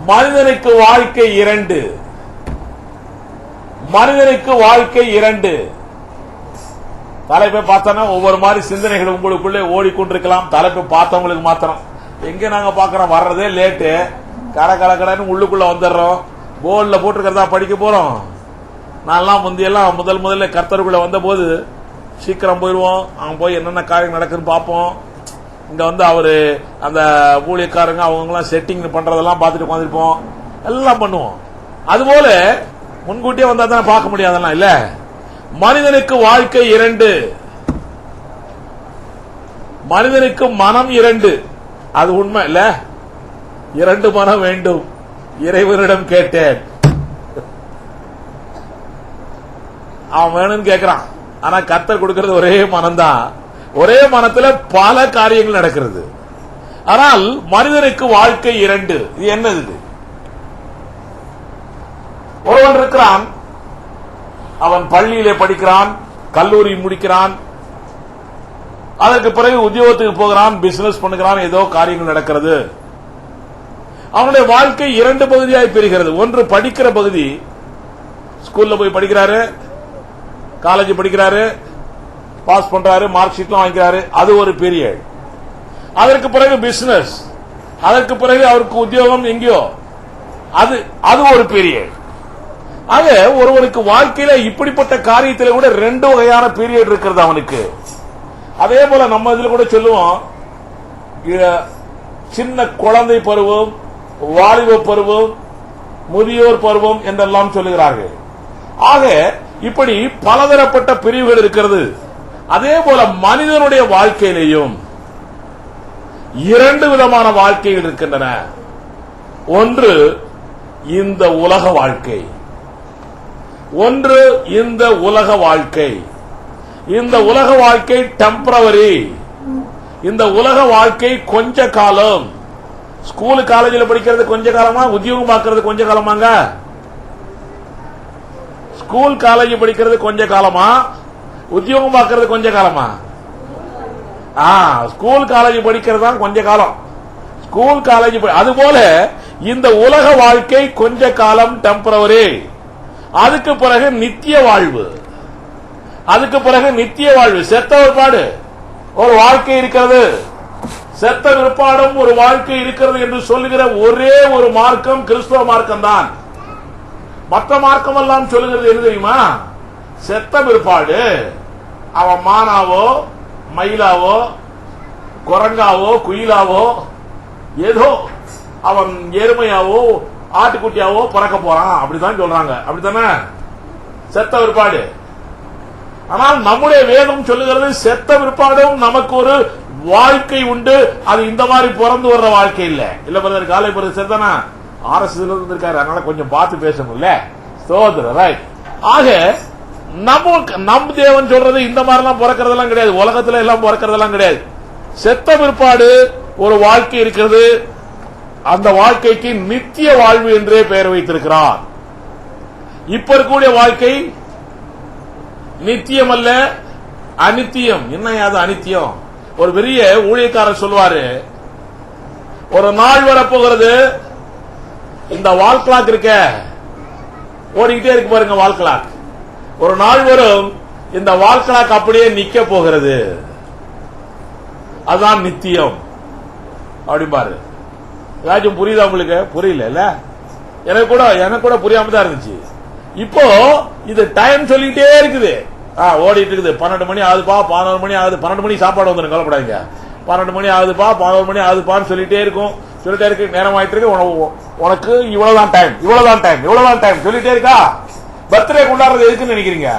மனிதனுக்கு வாழ்க்கை இரண்டு. மனிதனுக்கு வாழ்க்கை இரண்டு. தலைப்பை பார்த்தோன்னா ஒவ்வொரு மாதிரி சிந்தனைகள் உங்களுக்குள்ளே ஓடிக்கொண்டிருக்கலாம். தலைப்பை பார்த்தவங்களுக்கு மாத்திரம் எங்க நாங்க பாக்கிறோம், வர்றதே லேட்டு, கடன்னு உள்ளுக்குள்ள வந்துடுறோம். போர்டில் போட்டிருக்கிறதா படிக்க போறோம். நான்லாம் முந்தையெல்லாம் முதல்ல கர்த்தருக்குள்ள வந்த போது சீக்கிரம் போயிடுவோம். அவங்க போய் என்னென்ன காரியம் நடக்குன்னு பார்ப்போம். இங்க வந்து அவரு அந்த ஊழியக்காரங்க அவங்கெல்லாம் செட்டிங் பண்றதெல்லாம் பார்த்துட்டு உட்காந்துருப்போம், எல்லாம் பண்ணுவோம். அதுபோல முன்கூட்டியே வந்தா தானே பார்க்க முடியாதெல்லாம் இல்ல. மனிதனுக்கு வாழ்க்கை இரண்டு, மனிதனுக்கு மனம் இரண்டு. அது உண்மை இல்ல. இரண்டு மனம் வேண்டும், இறைவனிடம் கேட்டேன். அவன் வேணும்னு கேட்கிறான். ஆனா கர்த்தர் கொடுக்கிறது ஒரே மனம்தான். ஒரே மனத்துல பல காரியங்கள் நடக்கிறது. ஆனால் மனிதனுக்கு வாழ்க்கை இரண்டு. இது என்னது? ஒருவன் இருக்கிறான், அவன் பள்ளியிலே படிக்கிறான், கல்லூரி முடிக்கிறான், அதற்கு பிறகு உத்தியோகத்துக்கு போகிறான், பிசினஸ் பண்ணுகிறான், ஏதோ காரியங்கள் நடக்கிறது. அவனுடைய வாழ்க்கை இரண்டு பகுதியாய் பிரிகிறது. ஒன்று படிக்கிற பகுதி, ஸ்கூல்ல போய் படிக்கிறாரு, காலேஜ் படிக்கிறாரு, பாஸ் பண்றாரு, மார்க் ஷீட்லாம் வாங்கிக்கிறாரு, அது ஒரு பீரியட். அதற்கு பிறகு பிசினஸ், அதற்கு பிறகு அவருக்கு உத்தியோகம் எங்கேயோ, அது ஒரு பீரியட். ஆக ஒருவனுக்கு வாழ்க்கையில இப்படிப்பட்ட காரியத்தில் கூட ரெண்டு வகையான பீரியட் இருக்கிறது அவனுக்கு. அதே போல நம்ம இதுல கூட சொல்லுவோம், சின்ன குழந்தை பருவம், வாலிப பருவம், முதியோர் பருவம் என்றெல்லாம் சொல்லுகிறார்கள். ஆக இப்படி பலதரப்பட்ட பிரிவுகள் இருக்கிறது. அதே போல மனிதனுடைய வாழ்க்கையிலேயும் இரண்டு விதமான வாழ்க்கைகள் இருக்கின்றன. ஒன்று இந்த உலக வாழ்க்கை, ஒன்று இந்த உலக வாழ்க்கை. இந்த உலக வாழ்க்கை டெம்பரவரி. இந்த உலக வாழ்க்கை கொஞ்ச காலம். ஸ்கூலு காலேஜில் படிக்கிறது கொஞ்ச காலமா, உத்தியோகம் பார்க்கறது கொஞ்ச காலமாங்க? ஸ்கூல் காலேஜ் படிக்கிறது கொஞ்ச காலமா, உத்தியோகம் பார்க்கறது கொஞ்ச காலமா? ஸ்கூல் காலேஜ் படிக்கிறது தான் கொஞ்ச காலம். ஸ்கூல் காலேஜ் அதுபோல இந்த உலக வாழ்க்கை கொஞ்ச காலம், டெம்பரவரி. அதுக்கு பிறகு நித்திய வாழ்வு. அதுக்கு பிறகு நித்திய வாழ்வு, செத்த விற்பாடு ஒரு வாழ்க்கை இருக்கிறது. செத்த விற்பாடும் ஒரு வாழ்க்கை இருக்கிறது என்று சொல்லுகிற ஒரே ஒரு மார்க்கம் கிறிஸ்தவ மார்க்கம் தான். மற்ற மார்க்கம் எல்லாம் சொல்லுகிறது என்ன தெரியுமா? செத்த பிற்பாடு அவன் மானாவோ, மயிலாவோ, குரங்காவோ, குயிலாவோ, ஏதோ அவன் எருமையாவோ, ஆட்டுக்குட்டியாவோ பிறக்க போறான், அப்படித்தான் சொல்றாங்க. அப்படித்தானே செத்த பிற்பாடு. ஆனால் நம்முடைய வேதம் சொல்லுகிறது செத்த பிற்பாடும் நமக்கு ஒரு வாழ்க்கை உண்டு. அது இந்த மாதிரி பிறந்து வர்ற வாழ்க்கை இல்ல. இல்ல பிரதர், காலை பிறகு செத்தானா RSS இருக்காரு, அதனால கொஞ்சம் பார்த்து பேசணும்ல. சோதரர் ரைட். ஆக நம் தேவன் சொல்றது இந்த மாதிரிலாம் பிறக்கிறதெல்லாம் கிடையாது. உலகத்துல எல்லாம் பிறக்கிறதெல்லாம் கிடையாது. செத்த பிற்பாடு ஒரு வாழ்க்கை இருக்கிறது. அந்த வாழ்க்கைக்கு நித்திய வாழ்வு என்றே பெயர் வைத்திருக்கிறார். இப்ப இருக்கக்கூடிய வாழ்க்கை நித்தியம் அல்ல, அனித்தியம். என்ன அது அனித்தியம்? ஒரு பெரிய ஊழியக்காரர் சொல்வாரு, ஒரு நாள் வரப்போகிறது, இந்த வால் கிளாக் இருக்க ஓடிக்கிட்டே இருக்கு பாருங்க, வால் கிளாக். ஒரு நாள் வரும், இந்த வால் கிளாக் அப்படியே நிக்க போகிறது, அதுதான் நித்தியம் அப்படிம்பாரு. ஏதாச்சும் புரியுதா உங்களுக்கு? புரியல இல்ல? எனக்கு கூட புரியாம தான் இருந்துச்சு. இப்போ இது டைம் சொல்லிட்டே இருக்குது, ஓடிட்டு இருக்குது. 12 மணி ஆகுதுப்பா, 11 மணி ஆகுது. 12 மணி சாப்பாடு வந்து கவலைப்படாதீங்க. 12 மணி ஆகுதுப்பா, 11 மணி ஆகுதுப்பான்னு சொல்லிட்டே இருக்கும். சொல்லிட்டே இருக்கு, நேரம் ஆயிட்டு இருக்கு, உனக்கு இவ்வளவுதான் டைம், இவ்வளவுதான் டைம், இவ்வளவுதான் டைம் சொல்லிட்டே இருக்கா? பர்த்டே கொண்டாடுறது எதுக்குன்னு நினைக்கிறீங்க?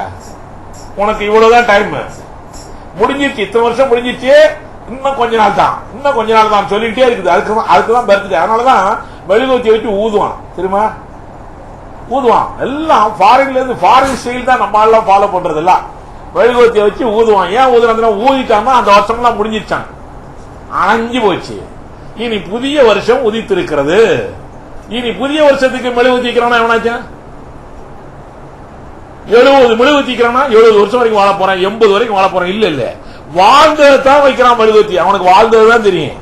உனக்கு இவ்வளவுதான் டைம் முடிஞ்சிருச்சு, இத்தனை வருஷம் முடிஞ்சிருச்சு, இன்னும் கொஞ்ச நாள் தான், இன்னும் கொஞ்ச நாள் தான் சொல்லிட்டே இருக்குது. அதுக்குதான் பர்த்டே. அதனாலதான் மெழுகுவர்த்தி வச்சு ஊதுவான், தெரியுமா? ஊதுவான். எல்லாம் ஃபாரின்ல இருந்து, ஃபாரின் ஸ்டைல் தான் நம்ம எல்லாம் ஃபாலோ பண்றது. எல்லாம் மெழுகுவர்த்தியை வச்சு ஊதுவான். ஏன் ஊதுனா, ஊதிட்டாங்கன்னா அந்த வருஷம் எல்லாம் முடிஞ்சிருச்சான், அணைஞ்சு போச்சு. இனி புதிய வருஷம் உதித்திருக்கிறது. இனி புதிய வருஷத்துக்கு மெழுகுவர்த்தி வைக்கிறானா எவனாச்சும்? 70 மெழுகுவர்த்தி வைக்கிறானா 70 வருஷம் வரைக்கும் வாழ போறேன், 80 வரைக்கும் வாழ போறேன். இல்ல இல்ல, வாழ்ந்ததான் வைக்கிறான் மெழுகுவர்த்தி. அவனுக்கு வாழ்ந்ததுதான் தெரியும்,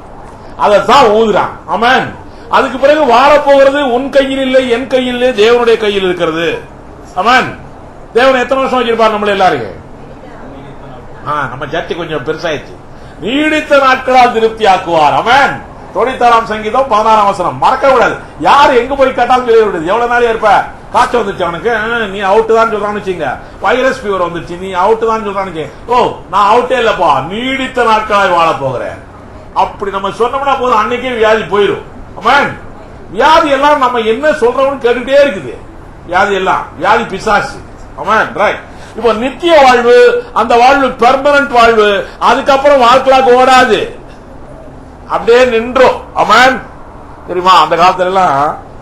அதைத்தான் ஊதுறான். ஆமென். அதுக்கு பிறகு வாழப்போகிறது உன் கையில் இல்லை, என் கையில் இல்லை, தேவனுடைய கையில் இருக்கிறது. ஆமென். தேவன் எத்தனை வருஷம் வச்சிருப்பார் நம்மள எல்லாரும்? நம்ம ஜட்டி கொஞ்சம் பெருசாயிடுச்சு. நீடித்த நாட்களால் திருப்தி ஆக்குவார். ஆமென். 96ஆம் சங்கீதம் 16ஆம் வசனம் மறக்க கூடாது. யார் எங்க போய் கேட்டாலும் சொல்ல விடுது. எவ்வளவு நாள் இருப்ப? காய்ச்சல் வந்துச்சு அவனுக்கு, நீ அவுட்டு தான் சொல்றான்னு வச்சுங்க. வைரஸ் ஃபீவர் வந்துச்சு, நீ அவுட்டு தான் சொல்றான்னு. ஓ, நான் அவுட்டே இல்லப்பா, நீடித்த நாட்களாய் வாழ போகிறேன். அப்படி நம்ம சொன்னோம்னா போதும், அன்னைக்கே வியாதி போயிடும். ஆமென். வியாதி எல்லாம் நம்ம என்ன சொல்றோம்னு கேட்டுட்டே இருக்குது. வியாதி எல்லாம் வியாதி பிசாசு. ஆமென். ரைட். இப்போ நித்திய வாழ்வு, அந்த வாழ்வு பெர்மனன்ட் வாழ்வு. அதுக்கப்புறம் வாழ்க்கையாக ஓடாது, அப்படியே நின்றோம். ஆமென். தெரியுமா, அந்த காலத்துல எல்லாம்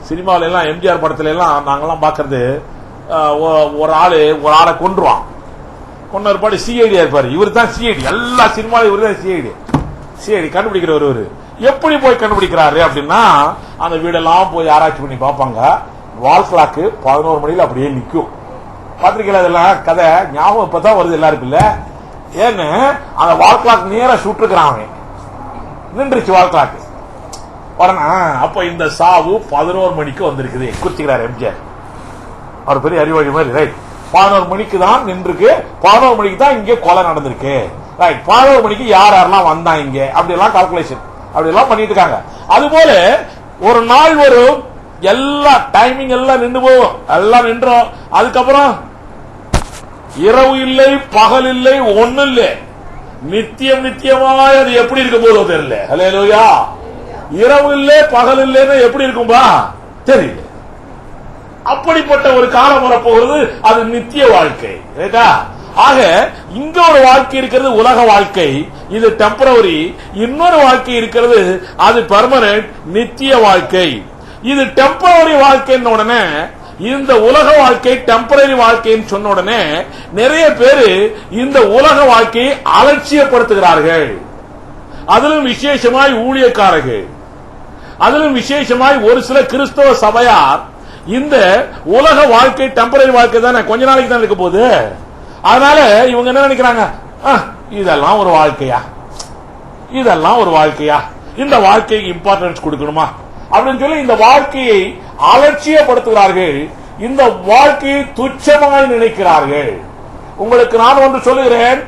சினிமாவில எல்லாம் எம்ஜிஆர் படத்துல எல்லாம் நாங்கெல்லாம் பாக்குறது, ஒரு ஆளை கொன்றுவான். கொன்ன ஒரு பாடி சிஐடியா இருப்பாரு. இவர் தான் சிஐடி, எல்லா சினிமாவிலும் இவர் தான் சிஐடி கண்டுபிடிக்கிற ஒருவர். எப்படி போய் கண்டுபிடிக்கிறாரு அப்படின்னா, அந்த வீடெல்லாம் போய் ஆராய்ச்சி பண்ணி பார்ப்பாங்க. வால் கிளாக்கு 11 மணில அப்படியே நிக்கும். பாத்திரிக்கையில அதெல்லாம் கதை ஞாபகம் இப்பதான் வருது எல்லாருக்கும். இல்ல ஏன்னு அந்த வால் கிளாக் நேரா சுட்டுருக்கிறான், நின்றுச்சு வால் கிளாக்கு உடனே. அப்ப இந்த சாவு 11 மணிக்கு வந்திருக்குது குறிச்சுக்கிறார் எம்ஜிஆர். அவர் பெரிய அறிவாளி மாதிரி. ரைட். 11 மணிக்கு தான் நின்றுருக்கு, 11 மணிக்கு தான் இங்க கொலை நடந்திருக்கு. ரைட். 11 மணிக்கு யாரெல்லாம் வந்தா இங்க, அப்படி எல்லாம் கால்குலேஷன் அப்படி எல்லாம் பண்ணிட்டு இருக்காங்க. அது போல ஒரு நாள் வரும், எல்லா டைமிங் எல்லாம் நின்று போகும், எல்லாம் நின்றோம். அதுக்கப்புறம் இரவு இல்லை, பகல் இல்லை, ஒண்ணு இல்லை, நித்தியம் நித்தியமாய் அது எப்படி இருக்க போதோ தெரியல. ஹல்லேலூயா. இரவு இல்லை, பகல் இல்லைன்னு எப்படி இருக்கும்பா தெரியல. அப்படிப்பட்ட ஒரு காலம் வரப்போகிறது, அது நித்திய வாழ்க்கை. ஆக இங்க ஒரு வாழ்க்கை இருக்கிறது, உலக வாழ்க்கை, இது டெம்பரவரி. இன்னொரு வாழ்க்கை இருக்கிறது, அது பெர்மனன்ட், நித்திய வாழ்க்கை. இது டெம்பரவரி வாழ்க்கைன்னு உடனே, இந்த உலக வாழ்க்கை டெம்பரரி வாழ்க்கைன்னு சொன்ன உடனே நிறைய பேரு இந்த உலக வாழ்க்கையை அலட்சியப்படுத்துகிறார்கள். அதிலும் விசேஷமாய் ஊழியக்காரர்கள், அதிலும் விசேஷமாய் ஒரு சில கிறிஸ்தவ சபையார் இந்த உலக வாழ்க்கை டெம்பரரி வாழ்க்கை தானே, கொஞ்ச நாளைக்கு தான் இருக்க போகுது. அதனால இவங்க என்ன நினைக்கிறாங்க, இதெல்லாம் ஒரு வாழ்க்கையா, இதெல்லாம் ஒரு வாழ்க்கையா, இந்த வாழ்க்கைக்கு இம்பார்ட்டன்ஸ் கொடுக்கணுமா அப்படின்னு சொல்லி இந்த வாழ்க்கையை அலட்சியப்படுத்துகிறார்கள். இந்த வாழ்க்கையை துச்சமாய் நினைக்கிறார்கள். உங்களுக்கு நான் ஒன்று சொல்லுகிறேன்,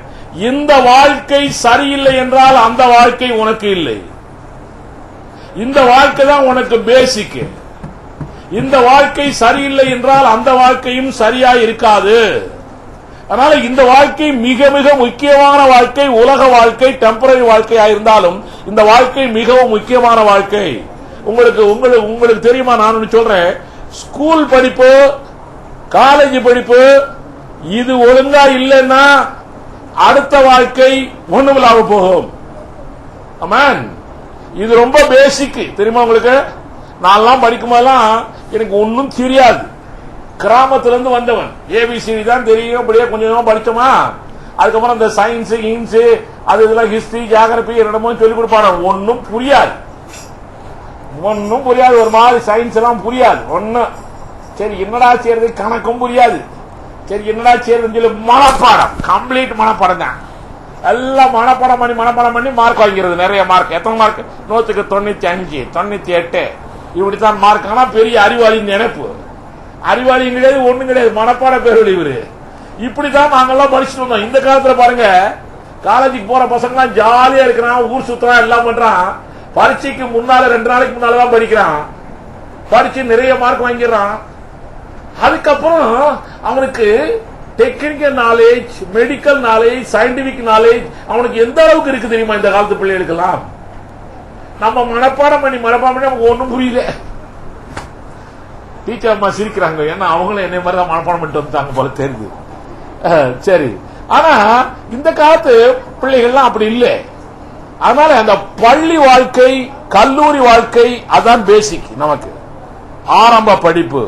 இந்த வாழ்க்கை சரியில்லை என்றால் அந்த வாழ்க்கை உனக்கு இல்லை. இந்த வாழ்க்கை தான் உனக்கு பேசிக். இந்த வாழ்க்கை சரியில்லை என்றால் அந்த வாழ்க்கையும் சரியா இருக்காது. அதனால இந்த வாழ்க்கை மிக மிக முக்கியமான வாழ்க்கை. உலக வாழ்க்கை டெம்பரரி வாழ்க்கையா இருந்தாலும் இந்த வாழ்க்கை மிகவும் முக்கியமான வாழ்க்கை. உங்களுக்கு தெரியுமா, நான் சொல்றேன், ஸ்கூல் படிப்பு, காலேஜ் படிப்பு இது ஒழுங்கா இல்லைன்னா அடுத்த வாழ்க்கை ஒண்ணுமில்லாம போகும். ஆமென். இது ரொம்ப பேசிக் தெரியுமா உங்களுக்கு. நான்லாம் படிக்கும் போதெல்லாம் எனக்கு ஒன்னும் தெரியாது. கிராமத்துல இருந்து வந்தவன், ஏபிசிடி தான் தெரியும், அப்படியே கொஞ்சம் படிச்சோமா. அதுக்கப்புறம் இந்த சயின்ஸ் இன்ஸ் அது இதெல்லாம் ஹிஸ்டரி ஜியோகிராபி என்னமோ சொல்லி கொடுப்பாங்க, ஒன்னும் புரியாது, ஒன்னும் புரியாது. ஒரு மாதிரி சயின்ஸ் எல்லாம் புரியாது ஒன்னும். சரி என்னடா செய்யறது, கணக்கும் புரியாது. சரி என்னடா செய்யறதுன்னு சொல்லி மனப்பாடம், கம்ப்ளீட் மனப்பாடம் தான். எல்லாம் மனப்பாடம் பண்ணி மார்க் வாங்கிறது. நிறைய மார்க். எத்தனை மார்க்? 100க்கு 95, 98 இப்படித்தான் மார்க். ஆனா பெரிய அறிவாளி நினைப்பு. அறிவாளி கிடையாது, ஒண்ணும் கிடையாது, மனப்பாட பேர் இவரு. இப்படித்தான் நாங்கெல்லாம் படிச்சுட்டு வந்தோம். இந்த காலத்துல பாருங்க, காலேஜுக்கு போற பசங்க எல்லாம் ஜாலியா இருக்கிறான், ஊர் சுத்துறான், எல்லாம் பண்றான். பரீட்சைக்கு முன்னால 2 நாளைக்கு முன்னாலதான் படிக்கிறான், படிச்சு நிறைய மார்க் வாங்கிடுறான். அதுக்கப்புறம் அவனுக்கு technical knowledge, medical knowledge, scientific knowledge அவனுக்கு எந்த அளவுக்கு இருக்கு தெரியுமா இந்த காலத்து பிள்ளைகளுக்கெல்லாம். நம்ம மனப்பாடம் பண்ணி நமக்கு ஒன்னும் புரியல. டீச்சர் அம்மா சிரிக்கிறாங்க, ஏன்னா அவங்களும் என்னை மாதிரி தான் மனப்பாடம் பண்ணிட்டு வந்துட்டாங்க போல தெரியுது. சரி, ஆனா இந்த காலத்து பிள்ளைகள்லாம் அப்படி இல்லை. அதனால அந்த பள்ளி வாழ்க்கை, கல்லூரி வாழ்க்கை அதான் பேசிக் நமக்கு, ஆரம்ப படிப்பு.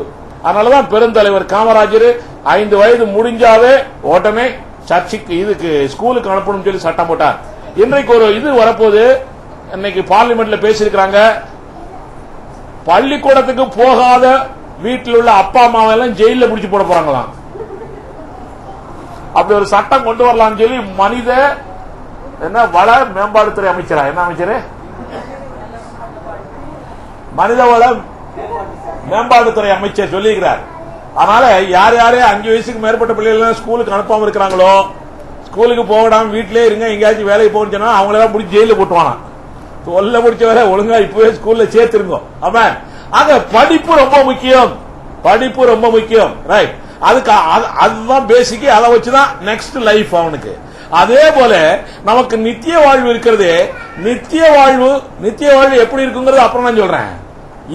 அதனாலதான் பெருந்தலைவர் காமராஜர் 5 வயது முடிஞ்சாவே உடனே சர்ச்சுக்கு இதுக்கு ஸ்கூலுக்கு அனுப்பணும் சொல்லி சட்டம் போட்டார். இன்றைக்கு ஒரு இது வரப்போது, இன்னைக்கு பார்லிமெண்ட்ல பேசியிருக்கிறாங்க, பள்ளிக்கூடத்துக்கு போகாத வீட்டில் உள்ள அப்பா அம்மாவெல்லாம் ஜெயில பிடிச்சு போட போறாங்களாம். அப்படி ஒரு சட்டம் கொண்டு வரலாம் சொல்லி மனித வள மேம்பாடுத்துறை அமைச்சரா, என்ன அமைச்சர், மனிதவள மேம்பாட்டுத்துறை அமைச்சர் சொல்லியிருக்கிறார். அதனால யார் யாரே 5 வயசுக்கு மேற்பட்ட பிள்ளைகள் ஸ்கூலுக்கு அனுப்பாம இருக்கிறாங்களோ, ஸ்கூலுக்கு போகடாம வீட்டிலே இருங்க, எங்கேயாச்சும் வேலைக்கு போகணும்னு சொன்னா அவங்களெல்லாம் பிடிச்சி ஜெயில போட்டுவானா. தொல்லை பிடிச்ச வரை ஒழுங்கா இப்பவே ஸ்கூல்ல சேர்த்திருங்க. ஆமா, ஆக படிப்பு ரொம்ப முக்கியம், படிப்பு ரொம்ப முக்கியம். ரைட், அதுக்கு அதுதான் பேசிக். அதை வச்சுதான் நெக்ஸ்ட் லைஃப் அவனுக்கு. அதே போல நமக்கு நித்திய வாழ்வு இருக்கிறது. நித்திய வாழ்வு எப்படி இருக்குங்கிறது அப்புறம் நான் சொல்றேன்.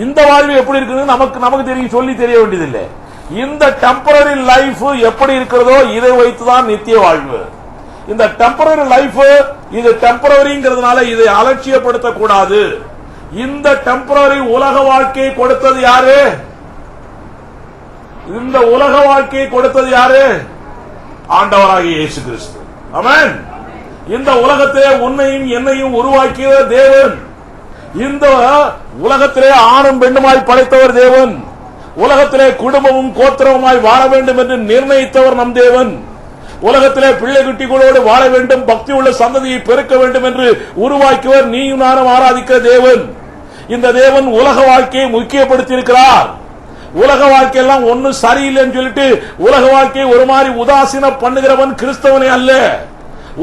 இந்த வாழ்வு எப்படி இருக்குன்னு நமக்கு தெரியும், சொல்லி தெரிய வேண்டியதில்லை. இந்த டெம்பரரி லைஃப் எப்படி இருக்கிறதோ இதை வைத்துதான் நித்திய வாழ்வு. இந்த டெம்பரரி லைஃப் இது டெம்பரரிங்கிறதுனால இதை அலட்சியப்படுத்தக்கூடாது. இந்த டெம்பரரி உலக வாழ்க்கையை கொடுத்தது யாரு? இந்த உலக வாழ்க்கையை கொடுத்தது யாரு? ஆண்டவராகிய இயேசு கிறிஸ்து. ஆமென். இந்த உலகத்தை உன்னையும் என்னையும் உருவாக்கிய தேவன். இந்த உலகத்திலே ஆணும் பெண்ணுமாய் படைத்தவர் தேவன். உலகத்திலே குடும்பமும் கோத்திரமுமாய் வாழ வேண்டும் என்று நிர்ணயித்தவர் நம் தேவன். உலகத்திலே பிள்ளை குட்டிகளோடு வாழ வேண்டும், பக்தி உள்ள சந்ததியை பெருக்க வேண்டும் என்று உருவாக்கியவர் நீயும் நானும் ஆராதிக்கிற தேவன். இந்த தேவன் உலக வாழ்க்கையை முக்கியப்படுத்தி இருக்கிறார். உலக வாழ்க்கையெல்லாம் ஒன்னும் சரியில்லைன்னு சொல்லிட்டு உலக வாழ்க்கையை ஒரு மாதிரி உதாசீன பண்ணுகிறவன் கிறிஸ்தவனே அல்ல.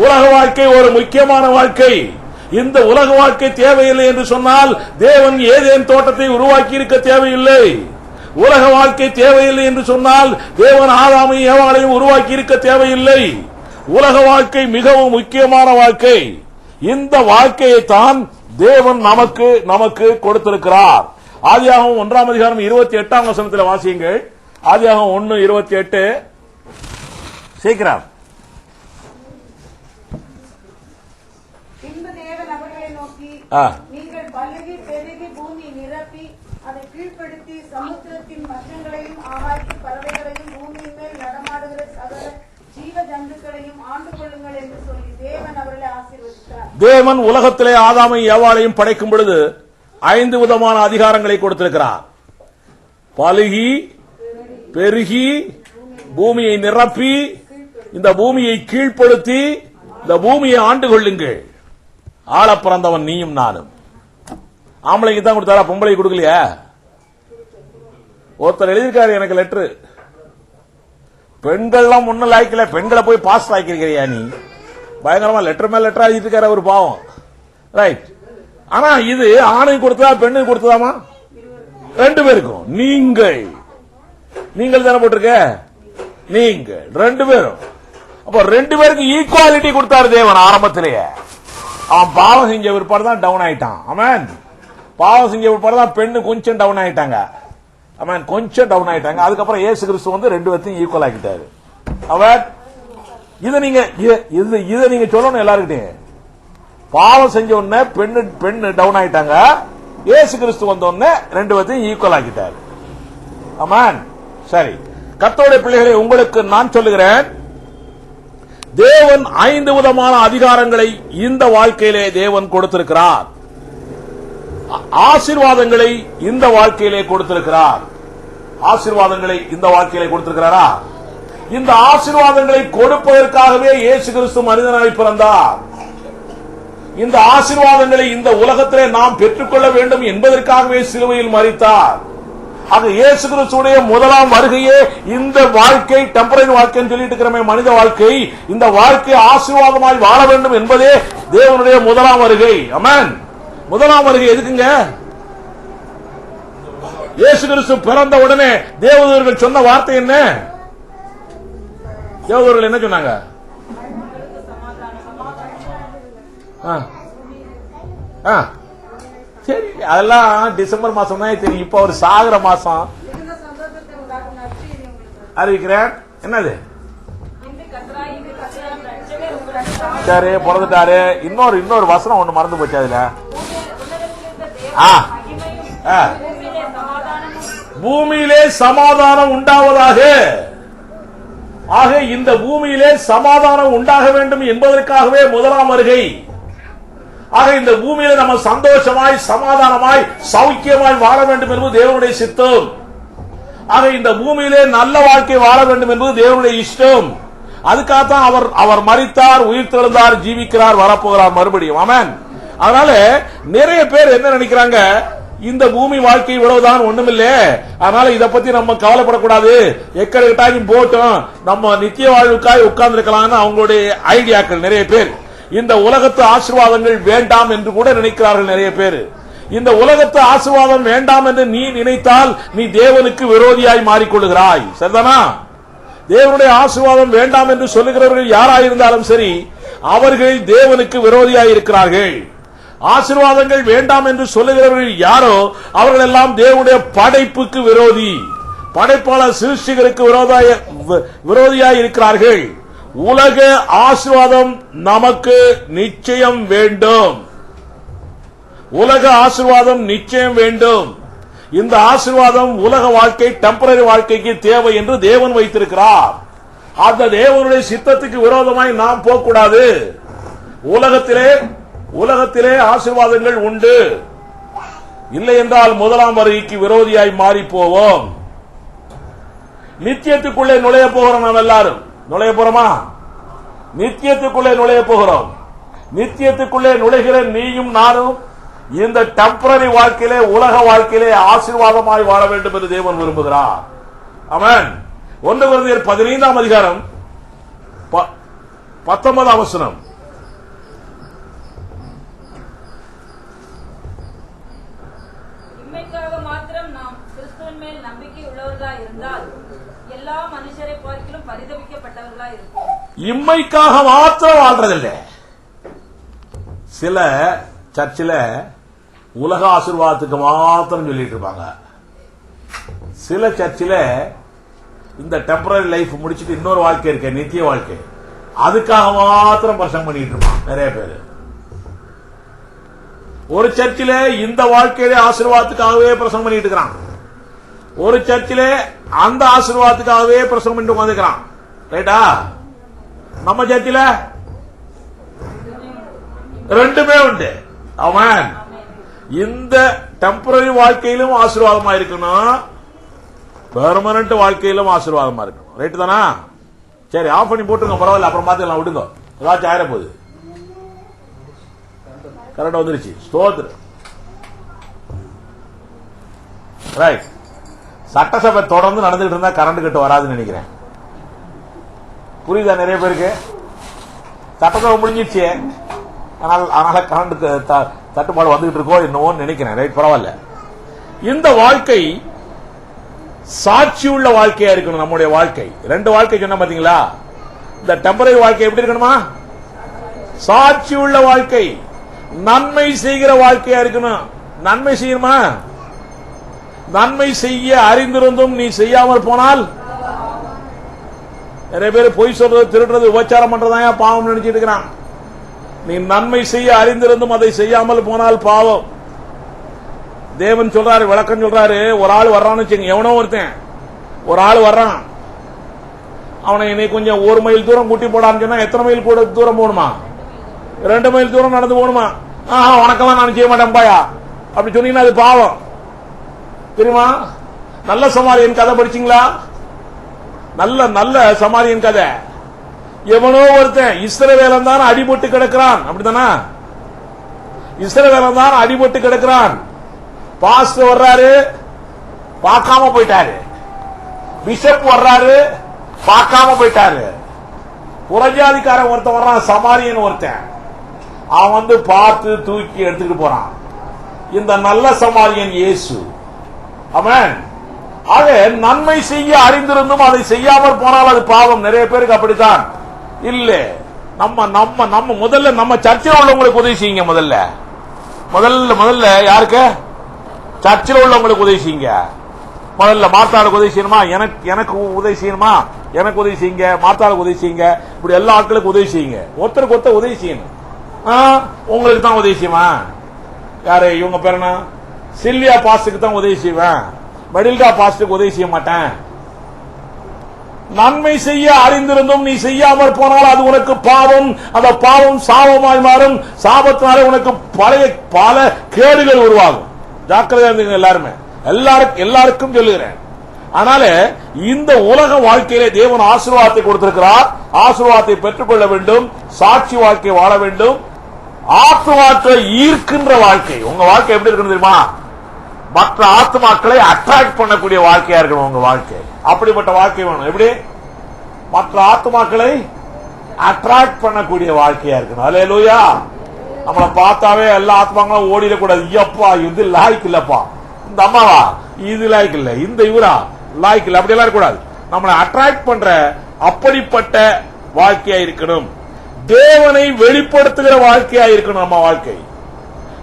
உலக வாழ்க்கை ஒரு முக்கியமான வாழ்க்கை. இந்த உலக வாழ்க்கை தேவையில்லை என்று சொன்னால் தேவன் ஏதேன் தோட்டத்தை உருவாக்கி இருக்க தேவையில்லை. உலக வாழ்க்கை தேவையில்லை என்று சொன்னால் தேவன் ஆதாமையும் ஏவாளையும் உருவாக்கி இருக்க தேவையில்லை. உலக வாழ்க்கை மிகவும் முக்கியமான வாழ்க்கை. இந்த வாழ்க்கையை தான் தேவன் நமக்கு கொடுத்திருக்கிறார். ஆதியாகமம் 1ஆம் அதிகாரம் 28ஆம் வசனத்தில் வாசியுங்கள். ஆதியாகமம் 1:28. சீக்கிரம். நீங்கள் பலுகி பெருகி பூமி நிரப்பி அதை கீழ்ப்படுத்தி சமுத்திரத்தின் மச்சங்களையும் ஆகாய்ச்சி பறவைகளையும் பூமியின் மேல் நடமாடுகிற சகல ஜீவ ஜந்துக்களையும் ஆண்டு கொள்ளுங்கள் என்று சொல்லி தேவன் அவர்களை ஆசீர்வதித்தார். தேவன் உலகத்திலே ஆதாமையும் ஏவாளையும் படைக்கும் பொழுது 5 விதமான அதிகாரங்களை கொடுத்திருக்கிறார். பலுகி பெருகி பூமியை நிரப்பி இந்த பூமியை கீழ்ப்படுத்தி இந்த பூமியை ஆண்டு கொள்ளுங்கள். ஆள பிறந்தவன் நீயும் நானும். ஆம்பளைக்கு தான் கொடுத்தாரா, பொம்பளை கொடுக்கலையா? ஒருத்தர் எழுதியிருக்காரு எனக்கு லெட்டரு. பெண்கள்லாம் முன்ன லாய்க்கல, பெண்களை போய் பாஸ் ஆக்கிருக்கிறியா நீ? பயங்கரமா லெட்டர் மேல லெட்டர் ஆகிட்டு இருக்காரு ஒரு பாவம். ரைட். ஆனா இது ஆணுக்கு கொடுத்ததா பெண்ணுக்கு கொடுத்ததாமா? 2 பேருக்கும். நீங்கள் தானே போட்டிருக்க, நீங்கள் 2 பேரும். அப்ப 2 பேருக்கு ஈக்குவாலிட்டி கொடுத்தாரு தேவன் ஆரம்பத்திலேயே. அவன் பாவம் செஞ்ச பிற்பாடு தான் டவுன் ஆயிட்டான். ஆமென். பாவம் செஞ்ச பிற்பாடு தான் பெண்ணு கொஞ்சம் டவுன் ஆயிட்டாங்க. ஆமென், கொஞ்சம் டவுன் ஆயிட்டாங்க. அதுக்கப்புறம் இயேசு கிறிஸ்து வந்து 2 பேர்த்தையும் ஈக்குவல் ஆக்கிட்டாரு. அவர் இதை நீங்க சொல்லணும் எல்லாருக்கிட்டையும். பாவம் செஞ்ச உடனே பெண்ணு டவுன் ஆயிட்டாங்க. இயேசு கிறிஸ்து வந்த உடனே 2 பேர்த்தையும் ஈக்குவல் ஆக்கிட்டாரு. ஆமென். சரி, கர்த்தருடைய பிள்ளைகளை உங்களுக்கு நான் சொல்லுகிறேன், தேவன் 5 விதமான அதிகாரங்களை இந்த வாழ்க்கையிலே தேவன் கொடுத்திருக்கிறார். ஆசீர்வாதங்களை இந்த வாழ்க்கையிலே கொடுத்திருக்கிறார். ஆசீர்வாதங்களை இந்த வாழ்க்கையிலே கொடுத்திருக்கிறாரா? இந்த ஆசீர்வாதங்களை கொடுப்பதற்காகவே இயேசு கிறிஸ்து மனிதனாய் பிறந்தார். இந்த ஆசீர்வாதங்களை இந்த உலகத்திலே நாம் பெற்றுக்கொள்ள வேண்டும் என்பதற்காகவே சிலுவையில் மரித்தார். ஆக இயேசு கிறிஸ்துடைய முதலாம் வருகையே இந்த வாழ்க்கை டெம்பரரி வாழ்க்கைன்னு சொல்லிட்டு இருக்கிற மனித வாழ்க்கை, இந்த வாழ்க்கை ஆசீர்வாதமாய் வாழ வேண்டும் என்பதே தேவனுடைய முதலாம் வருகை. ஆமென். முதலாம் வருகை எதுக்குங்க? இயேசு கிறிஸ்து பிறந்த உடனே தேவதூதர்கள் சொன்ன வார்த்தை என்ன? தேவதூதர்கள் என்ன சொன்னாங்க? சரி, அதெல்லாம் டிசம்பர் மாசம் தான் தெரியும். இப்ப ஒரு சாகர மாசம் அறிவிக்கிறேன். என்னது? சரி, பிறந்துட்டாரு. இன்னொரு வசனம் ஒண்ணு மறந்து போச்சு. அதுல பூமியிலே சமாதானம் உண்டாவதாக. ஆக இந்த பூமியிலே சமாதானம் உண்டாக வேண்டும் என்பதற்காகவே முதலாம் வருகை. ஆக இந்த பூமியில நம்ம சந்தோஷமாய் சமாதானமாய் சௌக்கியமாய் வாழ வேண்டும் என்பது தேவனுடைய சித்தம். ஆக இந்த பூமியிலே நல்ல வாழ்க்கை வாழ வேண்டும் என்பது தேவனுடைய இஷ்டம். அதுக்காகத்தான் அவர் மரித்தார், உயிர் தெழுந்தார், ஜீவிக்கிறார், வரப்போகிறார் மறுபடியும். ஆமென். அதனால நிறைய பேர் என்ன நினைக்கிறாங்க, இந்த பூமி வாழ்க்கை இவ்வளவுதான், ஒண்ணுமில்லை, அதனால இத பத்தி நம்ம கவலைப்படக்கூடாது, எக்கடாச்சும் போட்டோம், நம்ம நித்திய வாழ்வுக்காய் உட்கார்ந்து இருக்கலாம்னு அவங்களுடைய ஐடியாக்கள் நிறைய பேர். இந்த உலகத்து ஆசீர்வாதங்கள் வேண்டாம் என்று கூட நினைக்கிறார்கள் நிறைய பேர். இந்த உலகத்து ஆசீர்வாதம் வேண்டாம் என்று நீ நினைத்தால் நீ தேவனுக்கு விரோதியாய் மாறிக்கொள்கிறாய். சரிதானா? தேவனுடைய ஆசீர்வாதம் வேண்டாம் என்று சொல்லுகிறவர்கள் யாராயிருந்தாலும் சரி, அவர்கள் தேவனுக்கு விரோதியாய் இருக்கிறார்கள். ஆசீர்வாதங்கள் வேண்டாம் என்று சொல்லுகிறவர்கள் யாரோ அவர்கள் எல்லாம் தேவனுடைய படைப்புக்கு விரோதி, படைப்பாளர் சிருஷ்டிகளுக்கு விரோதியாய் இருக்கிறார்கள். உலக ஆசீர்வாதம் நமக்கு நிச்சயம் வேண்டும். உலக ஆசீர்வாதம் நிச்சயம் வேண்டும். இந்த ஆசீர்வாதம் உலக வாழ்க்கை, டெம்பரரி வாழ்க்கைக்கு தேவை என்று தேவன் வைத்திருக்கிறார். அந்த தேவனுடைய சித்தத்துக்கு விரோதமாய் நாம் போகக்கூடாது. உலகத்திலே ஆசீர்வாதங்கள் உண்டு, இல்லை என்றால் முதலாம் வருகைக்கு விரோதியாய் மாறி போவோம். நித்தியத்துக்குள்ளே நுழைய போகிறோம். நாம் எல்லாரும் நுழைய போறோமா? நித்தியத்துக்குள்ளே நுழைய போகிறோம். நித்தியத்துக்குள்ளே நுழைகிற நீயும் நானும் இந்த டெம்பரரி வாழ்க்கையிலே, உலக வாழ்க்கையிலே ஆசீர்வாதமாய் வாழ வேண்டும் என்று தேவன் விரும்புகிறார். ஆமென். 1 கொரிந்தியர் 15ஆம் அதிகாரம் 19ஆம் வசனம். இம்மைக்காக மாத்திரம் நாம் கிறிஸ்துவின் மேல் நம்பிக்கை உள்ளவர்களாய் இருந்தால் எல்லா மனுஷரை பார்க்கிலும் பரிதபிக்கப்பட்டவர்களாய் இருப்போம். இம்மைக்காக மாத்திரம் வாழ்றதில்லை. சில சர்ச்சில் உலக ஆசீர்வாதத்துக்கு மாத்திரம் சொல்லிட்டு இருப்பாங்க. சில சர்ச்சில் இந்த டெம்பரரி லைஃப் முடிச்சுட்டு இன்னொரு வாழ்க்கை இருக்க, நித்திய வாழ்க்கை, அதுக்காக மாத்திரம் பிரசங்கம் பண்ணிட்டு இருப்பான் நிறைய பேர். ஒரு சர்ச்சில் இந்த வாழ்க்கையிலே ஆசீர்வாதத்துக்காகவே பிரசங்கம் பண்ணிட்டு இருக்கிறான். ஒரு சர்ச்சில் அந்த ஆசீர்வாதத்துக்காகவே பிரசங்கம் பண்ணிட்டு உட்காந்துக்கிறான். ரைட்டா? நம்ம சர்ச்சில் ரெண்டுமே உண்டு. அவன் இந்த டெம்பரரி வாழ்க்கையிலும் ஆசீர்வாதமா இருக்கணும், பெர்மனன்ட் வாழ்க்கையிலும் ஆசீர்வாதமா இருக்கணும். ரைட்டு தானா? சரி, ஆஃப் பண்ணி போட்டுருங்க, பரவாயில்ல, அப்புறம் பார்த்துக்கலாம், விடுங்க. ஏதாச்சும் ஆயிர போகுது. கரெக்டா வந்துருச்சு. ஸ்தோத்திரம். ரைட். சட்டசபை தொடர்ந்து நடந்துகிட்டு இருந்தா கரண்ட் கட்டு வராதுன்னு நினைக்கிறேன். புரியுதா நிறைய பேருக்கு? சட்டசபை முடிஞ்சிருச்சு, அதனால கரண்ட் தட்டுப்பாடு வந்துகிட்டு இருக்கோ என்னவோ நினைக்கிறேன். ரைட், பரவாயில்ல. இந்த வாழ்க்கை சாட்சி உள்ள வாழ்க்கையா இருக்கணும். நம்முடைய வாழ்க்கை ரெண்டு வாழ்க்கை சொன்ன பாத்தீங்களா? இந்த டெம்பரரி வாழ்க்கை எப்படி இருக்கணுமா? சாட்சி உள்ள வாழ்க்கை, நன்மை செய்கிற வாழ்க்கையா இருக்கணும். நன்மை செய்யணுமா? நன்மை செய்ய அறிந்திருந்தும் நீ செய்யாமல் போனால், நிறைய பேர் பொய் சொல்றது, திருடுறது, உபச்சாரம் பண்றதா பாவம் நினைச்சிட்டு இருக்கிறான். நீ நன்மை செய்ய அறிந்திருந்தும் அதை செய்யாமல் போனால் பாவம். தேவன் சொல்றாரு, விளக்கம் சொல்றாரு. ஒரு ஆள் வர்றான்னு வச்சுங்க, எவனோ ஒருத்தன் ஒரு ஆள் வர்றான், அவனை இன்னைக்கு கொஞ்சம் 1 மைல் தூரம் கூட்டி போடான்னு சொன்னா எத்தனை மைல் கூட தூரம் போகணுமா? 2 மைல் தூரம் நடந்து போகணுமா? வணக்கம், நான் செய்ய மாட்டேன் பாயா அப்படி சொன்னீங்கன்னா அது பாவம். தெரியுமா? நல்ல சமாரியன் கதை படிச்சீங்களா? நல்ல சமாரியன் கதை. எவனோ ஒருத்தன் இஸ்ரவேலன் தான் அடிபட்டு கிடக்கிறான். அப்படித்தானா? இஸ்ரவேலன் தான் அடிபட்டு கிடக்கிறான். பாஸ்டர் வர்றாரு, பார்க்காம போயிட்டாரு. பிஷப் வர்றாரு, பார்க்காம போயிட்டாரு. புறஜாதிக்காரன் ஒருத்தன் வர்றான், சமாரியன் ஒருத்தன், அவன் வந்து பார்த்து தூக்கி எடுத்துக்கிட்டு போறான். இந்த நல்ல சமாரியன் இயேசு. ஆமென். ஆக நன்மை செய்ய அறிந்திருந்தும் அதை செய்யாமல் போனால் அது பாவம். நிறைய பேருக்கு அப்படித்தான். இல்ல, நம்ம முதல்ல நம்ம சர்ச்சில் உள்ளவங்களுக்கு உதவி செய்யுங்க. முதல்ல யாருக்கு? சர்ச்சில் உள்ளவங்களுக்கு உதவி செய்யுங்க. முதல்ல மார்த்தாளுக்கு உதவி செய்யணுமா? எனக்கு உதவி செய்யணுமா? எனக்கு உதவி செய்யுங்க. மார்த்தாளுக்கு உதவி செய்யுங்க. இப்படி எல்லா ஆட்களுக்கும் உதவி செய்யுங்க. ஒருத்தருக்கு ஒருத்தர் உதவி செய்யணும். உங்களுக்கு தான் உதவி செய்யுமா? யாரு இவங்க பேர் என்ன? சில்வியா பாஸ்டுக்கு தான் உதவி செய்வேன், மெடில்டா பாஸ்டுக்கு உதவி செய்ய மாட்டேன். நன்மை செய்ய அறிந்திருந்தும் நீ செய்யாமல் போனால் அது உனக்கு பாவம். அந்த பாவம் சாபமாய் மாறும். சாபத்தினாலே உனக்கு பல கேடுகள் உருவாகும். ஜாக்கிரதையா இருந்தீங்க எல்லாருமே. எல்லாருக்கும் சொல்லுகிறேன். அதனால இந்த உலக வாழ்க்கையிலே தேவன் ஆசீர்வாதத்தை கொடுத்திருக்கிறார். ஆசீர்வாதத்தை பெற்றுக்கொள்ள வேண்டும். சாட்சி வாழ்க்கை வாழ வேண்டும். ஆத்மாக்களை ஈர்க்கின்ற வாழ்க்கை. உங்க வாழ்க்கை எப்படி இருக்கணும் தெரியுமா? மற்ற ஆத்மாக்களை அட்ராக்ட் பண்ணக்கூடிய வாழ்க்கையா இருக்கணும் உங்க வாழ்க்கை. அப்படிப்பட்ட வாழ்க்கை வேணும். எப்படி? மற்ற ஆத்மாக்களை அட்ராக்ட் பண்ணக்கூடிய வாழ்க்கையா இருக்கணும். அல்லேலூயா. நம்மளை பார்த்தாவே எல்லா ஆத்மாங்களும் ஓடிடக்கூடாது. ஐயப்பா இது லாய்க்கு இல்லப்பா, இந்த அம்மாவா இது லாய்க்கு இல்ல, இந்த இவரா லாய்க்கு இல்ல, அப்படியெல்லாம் இருக்கக்கூடாது. நம்மளை அட்ராக்ட் பண்ற அப்படிப்பட்ட வாழ்க்கையா இருக்கணும். தேவனை வெளிப்படுத்துகிற வாழ்க்கையா இருக்கணும் நம்ம வாழ்க்கை.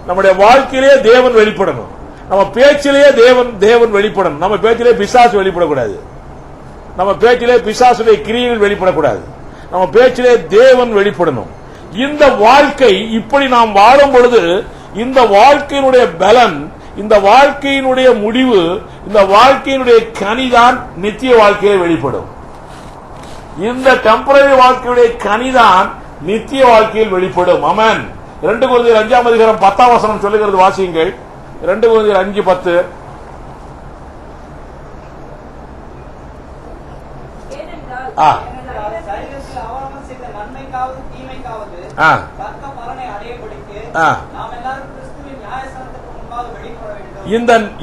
நம்முடைய வாழ்க்கையிலேயே தேவன் வெளிப்படணும். நம்ம பேச்சிலேயே தேவன் வெளிப்படணும். நம்ம பேச்சிலே பிசாசு வெளிப்படக்கூடாது. நம்ம பேச்சிலே பிசாசுடைய கிரியைகள் வெளிப்படக்கூடாது. நம்ம பேச்சிலே தேவன் வெளிப்படணும். இந்த வாழ்க்கை இப்படி நாம் வாழும் பொழுது இந்த வாழ்க்கையினுடைய பலன், இந்த வாழ்க்கையினுடைய முடிவு, இந்த வாழ்க்கையினுடைய கனிதான் நித்திய வாழ்க்கையிலே வெளிப்படும். இந்த டெம்பரரி வாழ்க்கையுடைய கனிதான் நித்திய வாழ்க்கையில் வெளிப்படும். ஆமென். 2 கொரிந்தியர் 5ஆம் அதிகாரம் 10ஆம் வசனம் சொல்லுகிறது, வாசியுங்கள். 2 கொரிந்தியர் 5:10.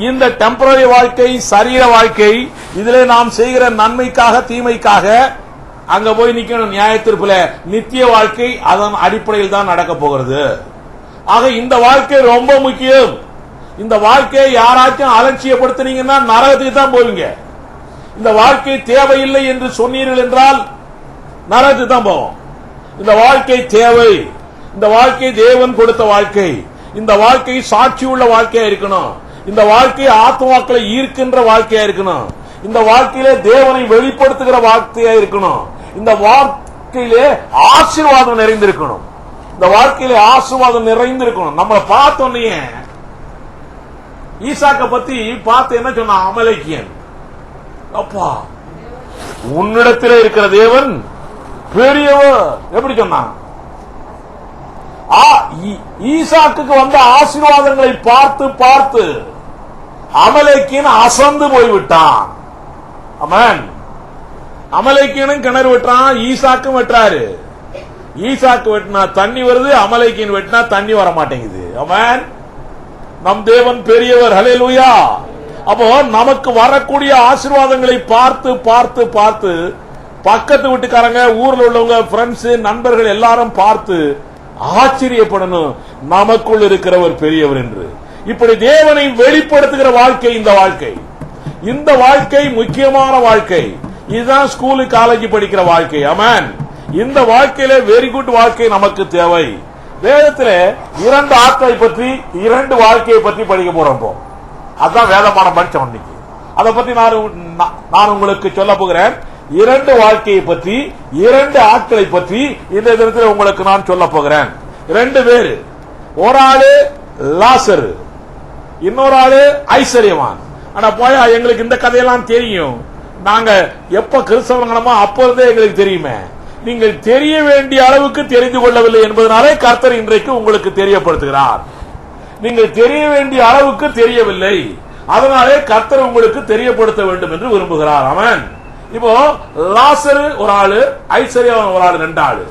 இந்த டெம்பரரி வாழ்க்கை, சரீர வாழ்க்கை, இதிலே நாம் செய்கிற நன்மைக்காக தீமைக்காக அங்க போய் நிக்கணும் நியாயத்தீர்ப்புல. நித்திய வாழ்க்கை அதன் அடிப்படையில் தான் நடக்க போகிறது. ஆக இந்த வாழ்க்கை ரொம்ப முக்கியம். இந்த வாழ்க்கையை யாராச்சும் அலட்சியப்படுத்தினீங்கன்னா நரகத்துக்கு தான் போவீங்க. இந்த வாழ்க்கை தேவையில்லை என்று சொன்னீர்கள் என்றால் நரகத்துக்கு தான் போவோம். இந்த வாழ்க்கை தேவை. இந்த வாழ்க்கை தேவன் கொடுத்த வாழ்க்கை. இந்த வாழ்க்கை சாட்சி உள்ள வாழ்க்கையா இருக்கணும். இந்த வாழ்க்கை ஆத்மாக்களை ஈர்க்கின்ற வாழ்க்கையா இருக்கணும். இந்த வாழ்க்கையிலே தேவனை வெளிப்படுத்துகிற வாழ்க்கையா இருக்கணும். இந்த வாழ்க்கையிலே ஆசீர்வாதம் நிறைந்திருக்கணும். இந்த வாழ்க்கையிலே ஆசீர்வாதம் நிறைந்திருக்கணும். நம்மளை பார்த்தோன்னே ஈசாக்க பத்தி பார்த்து என்ன சொன்னா, அமலேக்கியன். அப்பா, உன்னிடத்திலே இருக்கிற தேவன் பெரியவர் எப்படி சொன்னான்? ஈசாக்கு வந்த ஆசீர்வாதங்களை பார்த்து பார்த்து அமலேக்கியன் அசந்து போய்விட்டான். ஆமென். அமலேக்கியனும் கிணறு வெட்டுறான், ஈசாக்கும் வெட்டுறாரு. ஈசாக்கு வெட்டினா தண்ணி வருது, அமலேக்கியன் வெட்டினா தண்ணி வர மாட்டேங்குது. ஆமென். நம் தேவன் பெரியவர். ஹல்லேலூயா. அப்போ நமக்கு வரக்கூடிய ஆசீர்வாதங்களை பார்த்து பார்த்து பார்த்து பக்கத்து வீட்டுக்காரங்க, ஊர்ல உள்ளவங்க, ஃப்ரெண்ட்ஸ், நண்பர்கள் எல்லாரும் பார்த்து ஆச்சரியப்படணும், நமக்குள் இருக்கிறவர் பெரியவர் என்று. இப்படி தேவனை வெளிப்படுத்துகிற வாழ்க்கை இந்த வாழ்க்கை. இந்த வாழ்க்கை முக்கியமான வாழ்க்கை. இதுதான் ஸ்கூலு காலேஜ் படிக்கிற வாழ்க்கை. ஆமென். இந்த வாழ்க்கையில வெரி குட் வாழ்க்கை நமக்கு தேவை. வேதத்திலே 2 ஆட்களை பற்றி, 2 வாழ்க்கையை பற்றி படிக்க போறோம். அதான் வேதமான படிச்சோம் இன்னைக்கு. அதை பத்தி நான் உங்களுக்கு சொல்ல போகிறேன். 2 வாழ்க்கையை பற்றி, 2 ஆட்களை பற்றி இந்த தினத்தில் உங்களுக்கு நான் சொல்ல போகிறேன். 2 பேரு. ஒரு ஆளு லாசரு, இன்னொரு ஆளு ஐஸ்வர்யவான். ஆனா போயா எங்களுக்கு இந்த கதையெல்லாம் தெரியும். நாங்க எப்ப கிறிஸ்தவங்களமோ அப்ப இருந்தே எங்களுக்கு தெரியுமே. நீங்கள் தெரிய வேண்டிய அளவுக்கு தெரிந்து கொள்ளவில்லை என்பதனாலே கர்த்தர் இன்றைக்கு உங்களுக்கு தெரியப்படுத்துகிறார். நீங்கள் தெரிய வேண்டிய அளவுக்கு தெரியவில்லை, அதனாலே கர்த்தர் உங்களுக்கு தெரியப்படுத்த வேண்டும் என்று விரும்புகிறார். ஆமென். இப்போ லாசரு ஒரு ஆளு, ஐஸ்வர்யவான் ஒரு ஆளு, 2 ஆளு.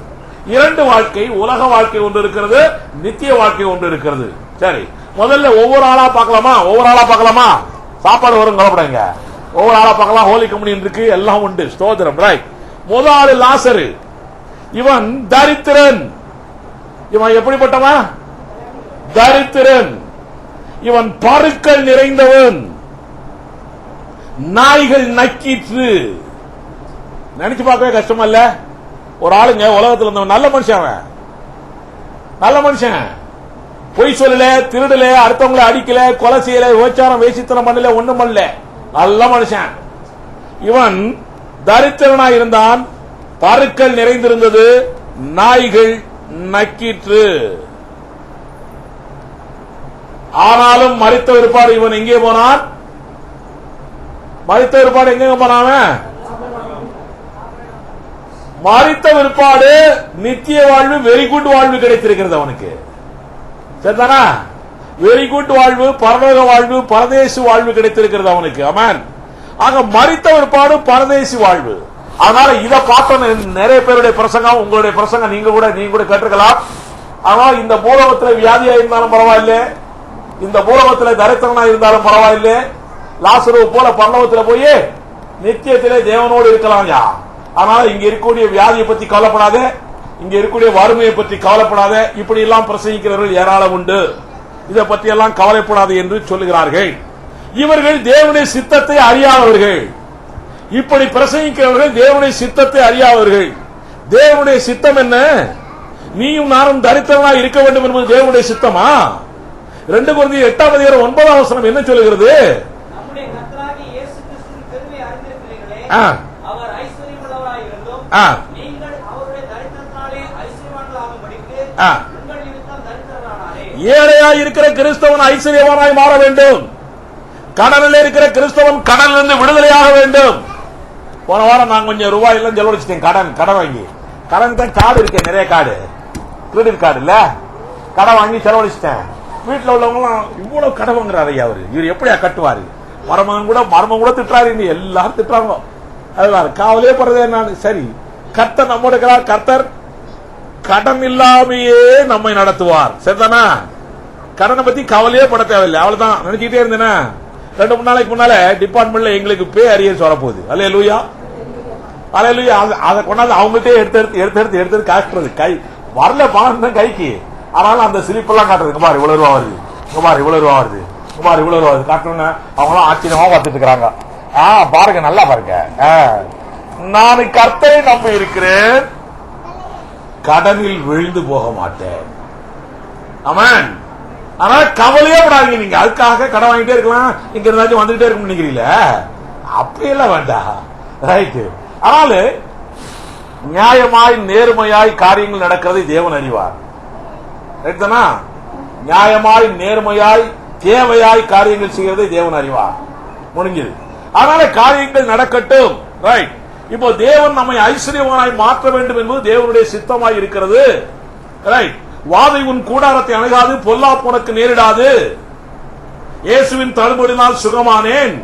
2 வாழ்க்கை. உலக வாழ்க்கை ஒன்று இருக்கிறது, நித்திய வாழ்க்கை ஒன்று இருக்கிறது. சரி, முதல்ல ஒவ்வொரு ஆளா பார்க்கலாமா? ஒவ்வொரு ஆளா பார்க்கலாமா? சாப்பாடு வரும், கவலைப்படாங்க. ஒவ்வொரு ஆளா பார்க்கலாம். ஹோலி கம்யூனியன் இருக்கு, எல்லாம் உண்டு. ஸ்தோத்திரம். ரைட். முதல் ஆளு லாசரு. இவன் தரித்திரன். இவன் எப்படிப்பட்டவன்? தரித்திரன். இவன் பருக்கள் நிறைந்தவன், நாய்கள் நக்கிற்று. நினைச்சு பார்க்கவே கஷ்டமா இல்ல? ஒரு ஆளுங்க உலகத்தில் இருந்தவன் நல்ல மனுஷன். நல்ல மனுஷன். பொய் சொல்லல, திருடல, அடுத்தவங்களை அடிக்கல, கொலை செய்யல, விபச்சாரம், வேசித்தனம் பண்ணல, ஒண்ணும் பண்ணல. நல்ல மனுஷன். இவன் தரித்திரனா இருந்தான், பருக்கள் நிறைந்திருந்தது, நாய்கள் நக்கிற்று. ஆனாலும் மரித்த விற்பாடு இவன் எங்கே போனான்? மரித்த விற்பாடு எங்க போனான்? மரித்த விற்பாடு நித்திய வாழ்வு, வெரி குட் வாழ்வு கிடைத்திருக்கிறது அவனுக்கு. சரிதானா? வெரி குட் வாழ்வு, பரலோக வாழ்வு, பரதேசி வாழ்வு கிடைத்திருக்கிறது அவனுக்கு. ஆமென். ஆக மரித்த விற்பாடு பரதேசி வாழ்வு. அதனால இதை பார்த்தோம். நிறைய பேருடைய பிரசங்கம், உங்களுடைய பிரசங்கம் நீங்க கூட கேட்டிருக்கலாம். ஆனால் இந்த பூலோகத்தில் வியாதியா இருந்தாலும் பரவாயில்ல, இந்த பூலோகத்தில் தரித்திரனா இருந்தாலும் பரவாயில்லை, லாசரு போல பரலோகத்தில் போய் நித்தியத்திலே தேவனோடு இருக்கலாம். ஆனால் இங்க இருக்கக்கூடிய வியாதியை பத்தி கவலைப்படாத, இங்க இருக்கக்கூடிய வறுமையை பற்றி கவலைப்படாத, இப்படி எல்லாம் பிரசங்கிக்கிறவர்கள் ஏராளம் உண்டு. இதை பற்றி எல்லாம் கவலைப்படாது என்று சொல்லுகிறார்கள். இவர்கள் தேவனுடைய சித்தத்தை அறியாதவர்கள். இப்படி பிரசங்கிக்கிறவர்கள் தேவனுடைய சித்தத்தை அறியாதவர்கள். தேவனுடைய சித்தம் என்ன? நீயும் நானும் தரித்திரனா இருக்க வேண்டும் என்பது தேவனுடைய சித்தமா? 2 கொரிந்தியர் 8:9 என்ன சொல்லுகிறது? நம்முடைய கர்த்தராகிய இயேசு கிறிஸ்துவின் பெருமையை அறிந்திருக்கிறீர்களே, அவர் ஐஸ்வரியமுள்ளவராய் இருந்தும் நீங்கள் அவருடைய தரித்திரத்தினாலே ஐஸ்வரியவான்களாகும்படிக்கு உங்கள் நிமித்தம் தரித்திரரானாரே. ஏழையாய் இருக்கிற கிறிஸ்தவன் ஐஸ்வரியவானாய் மாற வேண்டும். கடனில் இருக்கிற கிறிஸ்தவன் கடனிலிருந்து விடுதலையாக வேண்டும். போன வாரம் நான் கொஞ்சம் ரூபாய் எல்லாம் செலவழிச்சிட்டேன். கடன் வாங்கி, கடன் தான் கார்டு இருக்கேன், நிறைய கார்டு, கிரெடிட் கார்டு இல்ல, கடன் வாங்கி செலவழிச்சிட்டேன். வீட்டில் உள்ளவங்களாம் இவ்வளவு கடன் வாங்குறாரு ஐயா, அவரு இவர் எப்படியா கட்டுவாரு? மர்மம் கூட திட்டுறாரு, எல்லாரும் திட்டுறாங்க. அதுதான் காவலே படுறதே. நான் சரி, கர்த்தர் நம்மோட இருக்கிறார். கர்த்தர் கடன் இல்லாமையே நம்மை நடத்துவார். சரிதானா? கடனை பத்தி கவலையே பட தேவையில்லை. அவ்வளவுதான் நினைச்சுட்டே இருந்தேன்னா 2-3 நாளைக்கு முன்னால டிபார்ட்மெண்ட்ல எங்களுக்கு பே அரியர்ஸ் வரப்போகுது. அல்லேலூயா, அல்லேலூயா. அதை கொண்டாந்து அவங்கள்ட்டே எடுத்து காட்டுறது. கை வரல, பணம் தான் கைக்கு. ஆனாலும் அந்த சிலிப்பெல்லாம் காட்டுறது. பாரு இவ்வளவு ரூபா வருது, பாரு இவ்வளவு ரூபா வருது, பாரு இவ்வளவு ரூபா வருது காட்டணும்னு அவங்களாம் ஆச்சரியமா பார்த்துட்டு இருக்கிறாங்க. பாருங்க, நல்லா பாருங்க. நான் கர்த்தரை நம்பி இருக்கிறேன், கடனில் விழுந்து போக மாட்டேன். ஆமென். ஆனா கவலையே படாதீங்க. நீங்க அதுக்காக கடன் வாங்கிட்டே இருக்கலாம், இங்க இருந்தாச்சும் வந்துகிட்டே இருக்கும் நினைக்கிறீங்கள, அப்படியெல்லாம் வேண்டாம். ரைட்டு. ஆனால் நியாயமாய் நேர்மையாய் காரியங்கள் நடக்கிறதை தேவன் அறிவார். ரைட் தானா? நியாயமாய் நேர்மையாய் தேவையாய் காரியங்கள் செய்கிறதை தேவன் அறிவார். முடிஞ்சது. அதனால காரியங்கள் நடக்கட்டும். ரைட். இப்போ தேவன் நம்மை ஐஸ்வர்யவானாய் மாற்ற வேண்டும் என்பது தேவனுடைய சித்தமாய் இருக்கிறது. ரைட். வாதை உன் கூடாரத்தை அணுகாது, பொல்லாப்பு உனக்கு நேரிடாது, இயேசுவின் தழும்படினால் சுகமானேன்.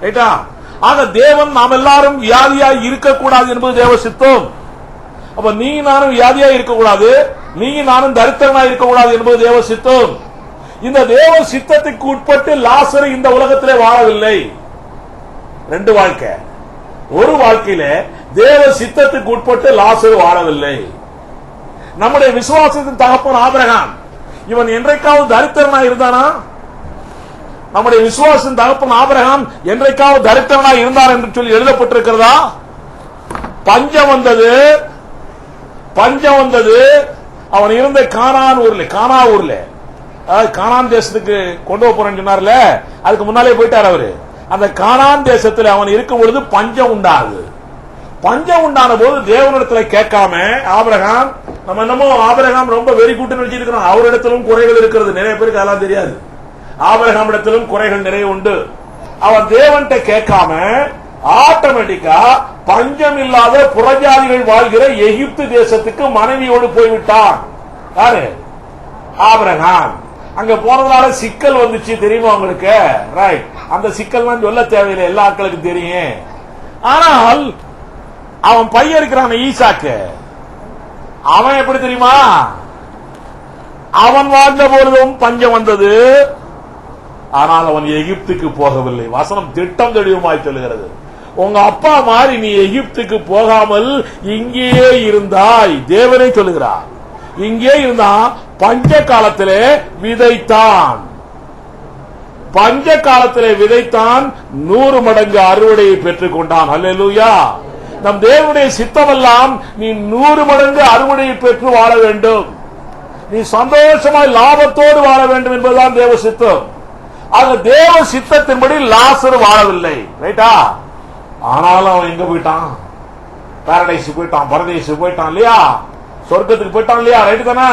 ரைட்டா? ஆக தேவன் நாம் எல்லாரும் வியாதியாய் இருக்கக்கூடாது என்பது தேவ சித்தம். அப்ப நீ நானும் வியாதியாய் இருக்கக்கூடாது, நீ நானும் தரித்திரனாய் இருக்கக்கூடாது என்பது தேவ சித்தம். இந்த தேவ சித்தத்துக்கு உட்பட்டு லாசரு இந்த உலகத்திலே வாழவில்லை. 2 வாழ்க்கை. ஒரு வாழ்க்கையில தேவ சித்தத்துக்கு உட்பட்டு லாசரு வாழவில்லை. நம்முடைய விசுவாசத்தின் தகப்பன் ஆபிரகாம், இவன் என்றைக்காவது தரித்திரனாய் இருந்தானா? நம்முடைய விசுவாசத்தின் தகப்பன் ஆபிரகாம் என்றைக்காவது தரித்திரனாய் இருந்தார் என்று சொல்லி எழுதப்பட்டிருக்கிறதா? பஞ்சம் வந்தது. அவன் இருந்த கானான் ஊர்ல கானான் தேசத்துக்கு கொண்டு போறேன்னு சொன்னார்ல, அதுக்கு முன்னாலே போயிட்டார் அவரு. அந்த கானான் தேசத்தில் அவன் இருக்கும் பொழுது பஞ்சம் உண்டாகுது. பஞ்சம் உண்டான போது தேவனிடத்துல கேட்காம ஆபிரகாம், நம்ம என்னமோ ஆபிரகாம் ரொம்ப வெறி கூட்டு நினைச்சிருக்கிறோம். அவரிடத்திலும் குறைகள் இருக்கிறது. நிறைய பேருக்கு அதெல்லாம் தெரியாது. ஆபிரகாம் இடத்திலும் குறைகள் நிறைய உண்டு. அவன் தேவன்கிட்ட கேட்காம ஆட்டோமேட்டிக்கா பஞ்சம் இல்லாத புறஜாதிகள் வாழ்கிற எகிப்து தேசத்துக்கு மனைவியோடு போய்விட்டான். யாரு? ஆபிரகாம். அங்க போனதுனால சிக்கல் வந்துச்சு, தெரியுமா உங்களுக்கு? ரைட். அந்த சிக்கல் சொல்ல தேவையில்லை, எல்லா ஆட்களுக்கும் தெரியும். ஆனால் அவன் பையன் இருக்கிறான் ஈசாக்கு, அவன் எப்படி தெரியுமா? அவன் வாழ்ந்த பொழுதும் பஞ்சம் வந்தது, ஆனால் அவன் எகிப்துக்கு போகவில்லை. வசனம் திட்டம் தெளிவுமாய் சொல்லுகிறது. உங்க அப்பா மாதிரி நீ எகிப்துக்கு போகாமல் இங்கேயே இருந்தாய். தேவனே சொல்லுகிறார், இங்கே இருந்தான். பஞ்ச காலத்திலே விதைத்தான், 100 மடங்கு அறுவடையை பெற்றுக் கொண்டான். அல்லேலூயா. நம் தேவனுடைய சித்தமெல்லாம் நீ 100 மடங்கு அறுவடையை பெற்று வாழ வேண்டும், நீ சந்தோஷமாய் லாபத்தோடு வாழ வேண்டும் என்பதுதான் தேவ சித்தம். ஆக தேவ சித்தத்தின்படி லாசரு வாழவில்லை. ரைட்டா? ஆனாலும் அவன் எங்க போயிட்டான்? பாரடைஸ் போயிட்டான், பரதேசு போயிட்டான் இல்லையா? சொர்க்கத்துக்கு போயிட்டான் இல்லையா? ரைட்டு தானே?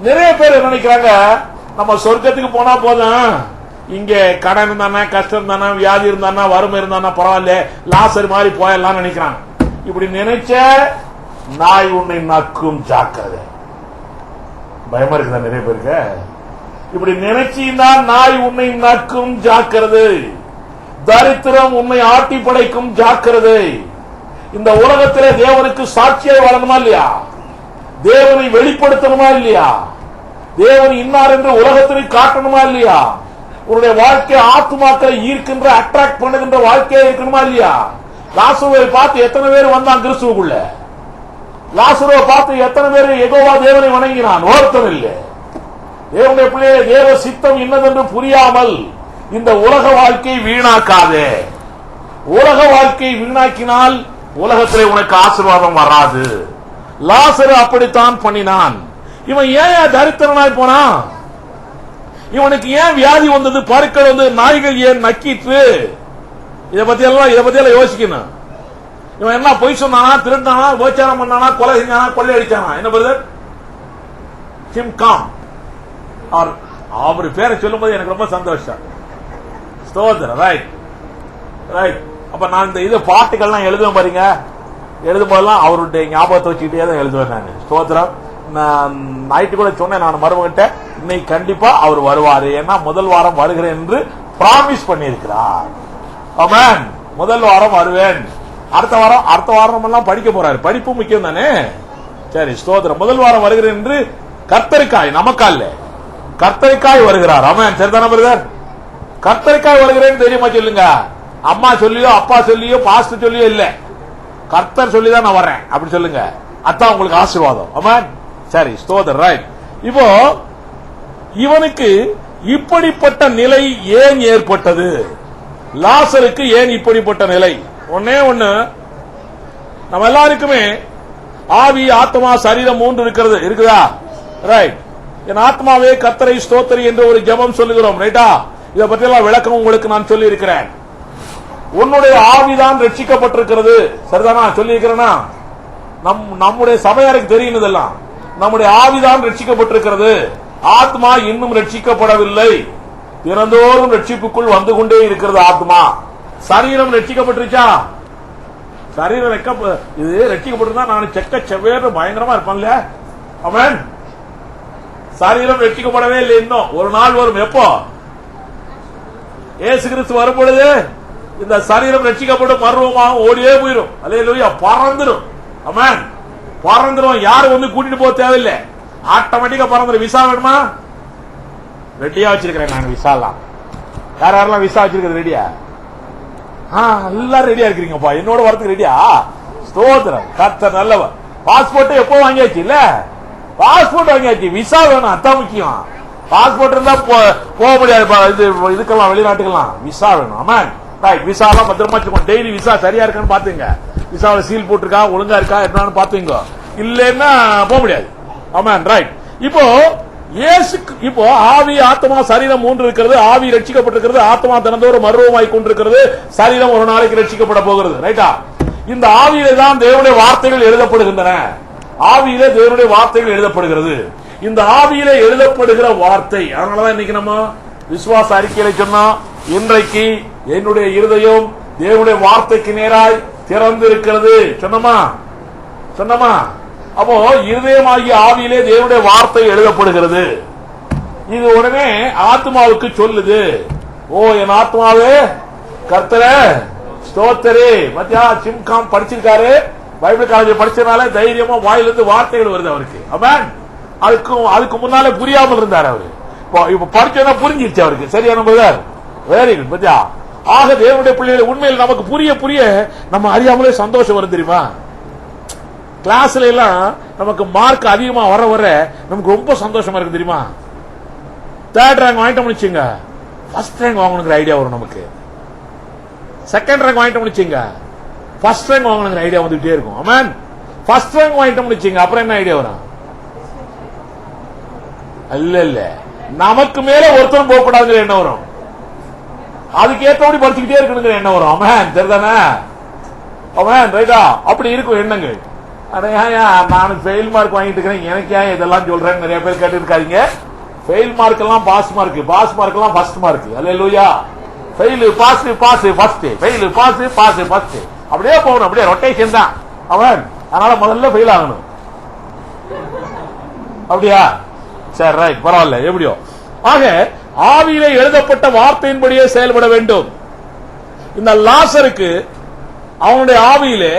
நிறைய பேர் நினைக்கிறாங்க நம்ம சொர்க்கத்துக்கு போனா போதும், இங்க கடன் இருந்தானா, கஷ்டம் இருந்தானா, வியாதி இருந்தானா, வறுமை இருந்தானா பரவாயில்ல, லாசர் மாதிரி போயெல்லாம் நினைக்கிறாங்க. இப்படி நினைச்ச நாய் உன்னை நக்கும், ஜாக்கிரதை. பயமா இருக்குதா நிறைய பேருக்கு? இப்படி நினைச்சீங்கன்னா நாய் உன்னை நக்கும், ஜாக்கிரதை. தரித்திரம் உன்னை ஆட்டி படைக்கும், ஜாக்கிரதை. இந்த உலகத்திலே தேவனுக்கு சாட்சியாய் வாழணுமா இல்லையா? தேவனை வெளிப்படுத்தணுமா இல்லையா? தேவன் இன்னார் என்று உலகத்திற்கு காட்டணுமா இல்லையா? உன்னுடைய வாழ்க்கை ஆத்துமாக்களை ஈர்க்கின்ற அட்ராக்ட் பண்ணுகின்ற வாழ்க்கையா இருக்கணுமா இல்லையா? லாசருவை பார்த்து எத்தனை பேர் வந்தான் கிறிஸ்துவுக்குள்ள? லாசருவை பார்த்து எத்தனை பேர் யெகோவா தேவனை வணங்கினான்? ஒருத்தன் இல்லை. தேவனுடைய பிள்ளையே, தேவ சித்தம் இன்னதென்று புரியாமல் இந்த உலக வாழ்க்கை வீணாக்காதே. உலக வாழ்க்கை வீணாக்கினால் உலகத்திலே உனக்கு ஆசீர்வாதம் வராது. லாசரு அப்படித்தான் பண்ணினான். இவன் ஏன் தரித்திரனாய் போனான்? இவனுக்கு ஏன் வியாதி வந்தது, பருக்கள் வந்து, நாய்கள் ஏன் நக்கிட்டு? இதை பத்தி எல்லாம் யோசிக்கணும். இவன் என்ன பொய் சொன்னானா, திருட்டானா, உபச்சாரம் பண்ணானா, கொலை செஞ்சானா, கொள்ளை அடிச்சானா? என்ன பிரதர்? சிம்காம். அவர் பேரை சொல்லும் போது எனக்கு ரொம்ப சந்தோஷம். ஸ்தோத்திரம். Right right. அப்ப நான் இந்த இது பாட்டுகள்லாம் எழுதுவேன் பாருங்க. எழுதும் போதெல்லாம் அவருடைய ஞாபகத்தை வச்சுக்கிட்டே தான் எழுதுவேன் நான். ஸ்தோத்திரம். நான் நைட்டு கூட சொன்னேன், நான் மருமகிட்ட இன்னைக்கு கண்டிப்பா அவர் வருவாரு, ஏன்னா முதல் வாரம் வருகிறேன் என்று பிராமிஸ் பண்ணியிருக்கிறார். ஆமென். முதல் வாரம் வருவேன். அடுத்த வாரம் எல்லாம் படிக்க போறாரு. படிப்பு முக்கியம் தானே. சரி, ஸ்தோத்திரம். முதல் வாரம் வருகிறேன் என்று கர்த்தருக்காய், நமக்கால கர்த்தருக்காய் வருகிறார். ஆமென். சரிதானே பிரதர்? கர்த்தருக்காய் வருகிறேன்னு தெரியுமா சொல்லுங்க. அம்மா சொல்லியோ, அப்பா சொல்லியோ, பாஸ்டர் சொல்லியோ இல்ல, கர்த்தர் சொல்லிதான் நான் வர்றேன் அப்படி சொல்லுங்க. அதான் உங்களுக்கு ஆசீர்வாதம். ஆமென். சரி, ஸ்தோத்திரம். ரைட். இப்போ இவனுக்கு இப்படிப்பட்ட நிலை ஏன் ஏற்பட்டது? லாசருக்கு ஏன் இப்படிப்பட்ட நிலை? ஒன்னே ஒண்ணு, நம்ம எல்லாருக்குமே ஆவி, ஆத்மா, சரீரம் 3 இருக்கிறது. இருக்குதா? ரைட். என் ஆத்மாவே கர்த்தரை ஸ்தோத்திரி என்று ஒரு ஜெபம் சொல்லுகிறோம். ரைட்டா? இதை பற்றி எல்லாம் விளக்கம் உங்களுக்கு நான் சொல்லி இருக்கிறேன். உன்னுடைய ஆவிதான் ரட்சிக்கப்பட்டிருக்கிறது. சரிதானா? சொல்லி இருக்கிறேன்னா நம்முடைய சபையாருக்கு தெரியும் இதெல்லாம். நம்முடைய ஆவிதான் ரட்சிக்கப்பட்டிருக்கிறது. ஆத்மா இன்னும் ரட்சிக்கப்படவில்லை. தினந்தோறும் ரட்சிப்புக்குள் வந்து கொண்டே இருக்கிறது ஆத்மா. சரீரம் ரட்சிக்கப்பட்டிருச்சா? சரீரம் இது ரட்சிக்கப்பட்டிருந்தா நான் செக்க செவ்வேறு பயங்கரமா இருப்பான்ல. ஆமென். சரீரம் ரட்சிக்கப்படவே இல்லை. இன்னும் ஒரு நாள் வரும். எப்போ? இயேசு கிறிஸ்து வரும் பொழுது இந்த சரீரம் ரட்சிக்கப்படும், மர்வமாக ஓடியே போயிடும். அல்லேலூயா. பறந்துடும். ஆமென். பறந்துடும். யாரும் வந்து கூட்டிட்டு போக தேவையில்லை, ஆட்டோமேட்டிக்கா பறந்துடும். விசா வேணுமா? ரெடியா வச்சிருக்கிறேன் நான் விசாலாம். யாரெல்லாம் விசா வச்சிருக்கிறது ரெடியா? எல்லாரும் ரெடியா இருக்கிறீங்கப்பா. என்னோட வரத்துக்கு ரெடியா? ஸ்தோத்திரம். கர்த்தர் நல்லவர். பாஸ்போர்ட் எப்போ வாங்கியாச்சு இல்ல? பாஸ்போர்ட் வாங்கியாச்சு. விசா வேணும், அதான் முக்கியம். பாஸ்போர்ட் இருந்தா போக முடியாது. இதுக்கெல்லாம் வெளிநாட்டுக்கெல்லாம் விசா வேணும். ஆமென். ரைட். விசா எல்லாம் பத்திரமா வச்சுக்கோ. டெய்லி விசா சரியா இருக்கான்னு பாத்துங்க. விசாவில் சீல் போட்டிருக்கா, ஒழுங்கா இருக்கா என்னன்னு பாத்துங்க. இல்லன்னா போக முடியாது. ஆமென். ரைட். இப்போ ஆவி, ஆத்மா, சரீரம் 3 இருக்கிறது. ஆவி ரட்சிக்கப்பட்டிருக்கிறது. ஆத்மா தினந்தோறும் மர்வமாய் கொண்டிருக்கிறது. சரீரம் ஒரு நாளைக்கு ரட்சிக்கப்பட போகிறது. ரைட்டா? இந்த ஆவியிலே தான் தேவனுடைய வார்த்தைகள் எழுதப்படுகின்றன. ஆவியிலே தேவனுடைய வார்த்தைகள் எழுதப்படுகிறது. இந்த ஆவியிலே எழுதப்படுகிற வார்த்தை, அதனாலதான் இன்னைக்கு நம்ம விசுவாச அறிக்கையில சொன்னோம், இன்றைக்கு என்னுடைய இருதயம் தேவனுடைய வார்த்தைக்கு நேராய் திறந்து இருக்கிறது. சொன்னமா? அப்போ இருதயமாகிய ஆவியிலே தேவனுடைய வார்த்தை எழுதப்படுகிறது. இது உடனே ஆத்மாவுக்கு சொல்லுது, ஓ என் ஆத்மாவே கர்த்தரே ஸ்தோத்திரி. மத்தியா சிம்காம் படிச்சிருக்காரு, பைபிள் காலேஜ் படிச்சதுனால தைரியமா வாயிலிருந்து வார்த்தைகள் வருது அவருக்கு. ஆமென். அதுக்கு முன்னாலே புரியாமல் இருந்தார் அவரு. இப்ப படிச்சா புரிஞ்சிருச்சு அவருக்கு. சரியான பிரதர்? Very good. பத்தியா? ஆக தேவனுடைய பிள்ளைகளை உண்மையில் நமக்கு புரிய புரிய நம்ம அறியாமலே சந்தோஷம் வரும். தெரியுமா? கிளாஸ்ல எல்லாம் நமக்கு மார்க் அதிகமா வர வர நமக்கு ரொம்ப சந்தோஷமா இருக்கு. தெரியுமா? 3rd ரேங்க் வாங்கிட்டு முடிச்சுங்க, ஃபர்ஸ்ட் ரேங்க் வாங்கணுங்கிற ஐடியா வரும் நமக்கு. 2nd ரேங்க் வாங்கிட்டு முடிச்சுங்க, ஃபர்ஸ்ட் ரேங்க் வாங்கணுங்கிற ஐடியா வந்துட்டே இருக்கும். ஆமென். ஃபர்ஸ்ட் ரேங்க் வாங்கிட்டு முடிச்சுங்க, அப்புறம் என்ன ஐடியா வரும்? இல்ல நமக்கு மேல ஒருத்தரும் போகக்கூடாதுங்கிற எண்ணம் வரும். அதுக்கு ஏற்றபடி படிச்சுக்கிட்டே இருக்கணுங்கிற எண்ணம் வரும். ஆமென். சரிதானே? ஆமென். ரைட்டா? அப்படி இருக்கும் எண்ணங்கள். நான் ஃபெயில் மார்க் வாங்கிட்டு இருக்கிறேன், எனக்கு ஏன் இதெல்லாம் சொல்றேன்னு நிறைய பேர் கேட்டு இருக்காங்க. ஃபெயில் மார்க் எல்லாம் பாஸ் மார்க், பாஸ் மார்க் எல்லாம் first mark. Hallelujah. Fail pass pass first, fail pass pass first, அப்படியே போகணும். அப்படியே ரொட்டேஷன் தான். அவன் அதனால முதல்ல ஃபெயில் ஆகணும். அப்படியா? சரி, ரைட், பரவாயில்ல. எப்படியோ ஆக ஆவியிலே எழுதப்பட்ட வார்த்தையின்படியே செயல்பட வேண்டும். இந்த லாசருக்கு அவனுடைய ஆவியிலே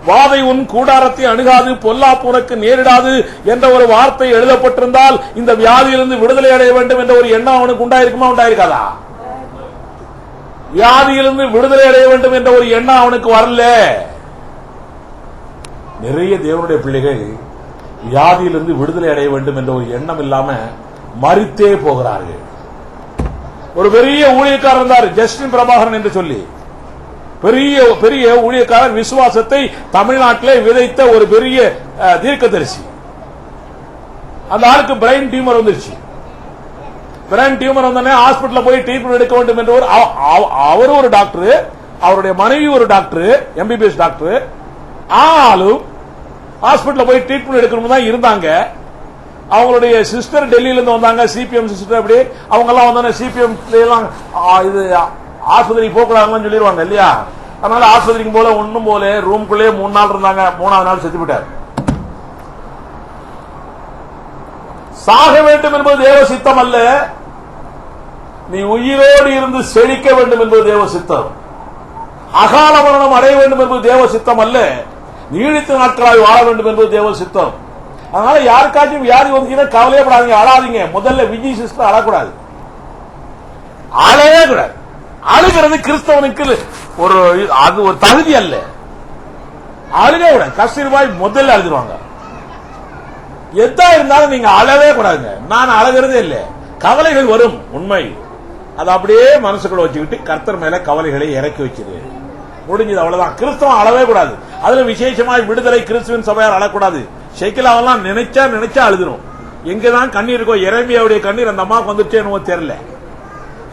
வாதை உன் கூடாரத்தை அணுகாது, பொல்லாப்பு உனக்கு நேரிடாது என்ற ஒரு வார்த்தை எழுதப்பட்டிருந்தால் இந்த வியாதியிலிருந்து விடுதலை அடைய வேண்டும் என்ற ஒரு எண்ணம் அவனுக்கு உண்டாயிருக்குமா, உண்டாயிருக்காதா? வியாதியிலிருந்து விடுதலை அடைய வேண்டும் என்ற ஒரு எண்ணம் அவனுக்கு வரல. நிறைய தேவனுடைய பிள்ளைகள் வியாதியிலிருந்து விடுதலை அடைய வேண்டும் என்ற ஒரு எண்ணம் இல்லாம மரித்தே போகிறார்கள். ஒரு பெரிய ஊழியக்காரர் இருந்தார், ஜஸ்டின் பிரபாகரன் என்று சொல்லி, பெரிய பெரிய ஊழியக்காரர், விசுவாசத்தை தமிழ்நாட்டிலே விதைத்த ஒரு பெரிய தீர்க்கதரிசி. அந்த ஆளுக்கு பிரெயின் டியூமர் வந்துருச்சு. பிரெயின் டியூமர் வந்தோடனே ஹாஸ்பிட்டல்ல போய் ட்ரீட்மெண்ட் எடுக்க வேண்டும் என்று அவரு ஒரு டாக்டர், அவருடைய மனைவி ஒரு டாக்டர், எம்பிபிஎஸ் டாக்டர். ஆனாலும் ஹாஸ்பிட்டல்ல போய் ட்ரீட்மெண்ட் எடுக்கணும் தான் இருந்தாங்க. அவங்களுடைய சிஸ்டர் டெல்லியில இருந்து வந்தாங்க, சிபிஎம் சிஸ்டர். அப்படி அவங்க எல்லாம் வந்தாங்க, சிபிஎம் எல்லாம் இது ஆஸ்பத்திரிக்கு போகக்கூடாதுன்னு சொல்லிடுவாங்க இல்லையா? அதனால ஆஸ்பத்திரிக்கு போல ஒன்னும் போல ரூம்குள்ளே 3 நாள் இருந்தாங்க. 3ஆவது நாள் செத்து விட்டார். சாக வேண்டும் என்பது தேவ சித்தம் அல்ல, நீ உயிரோடு இருந்து செழிக்க வேண்டும் என்பது தேவ சித்தம். அகால மரணம் அடைய வேண்டும் என்பது தேவ சித்தம் அல்ல, நீடித்த நாட்களாய் வாழ வேண்டும் என்பது தேவ சித்தம். அதனால யாருக்காச்சும் வியாதி வந்து கவலையப்படாதீங்க, அழாதீங்க. முதல்ல விஜய் சிஸ்டர் அழக்கூடாது, அழவே கூடாது. அழுகிறது கிறிஸ்தவனுக்கு ஒரு அது ஒரு தகுதி அல்ல. அழுகவே கூடாது. கஸ்தூரிபாய் முதல்ல அழுதுருவாங்க. எதா இருந்தாலும் நீங்க அழவே கூடாதுங்க. நான் அழகிறதே இல்லை. கவலைகள் வரும், உண்மை. அதை அப்படியே மனசுக்குள்ள வச்சுக்கிட்டு கர்த்தர் மேல கவலைகளை இறக்கி வச்சிரு, முடிஞ்சது, அவ்வளவுதான். கிறிஸ்தவம் அழவே கூடாது. அதுல விசேஷமாய் விடுதலை கிறிஸ்துவின் சபையார் அழக்கூடாது. ஷெக்கிலாவெல்லாம் நினைச்சா அழுதுரும். எங்கதான் கண்ணீர் இருக்கோ, எரேமியாவுடைய கண்ணீர் அந்த அம்மாவுக்கு வந்துச்சே என்னவோ தெரியல.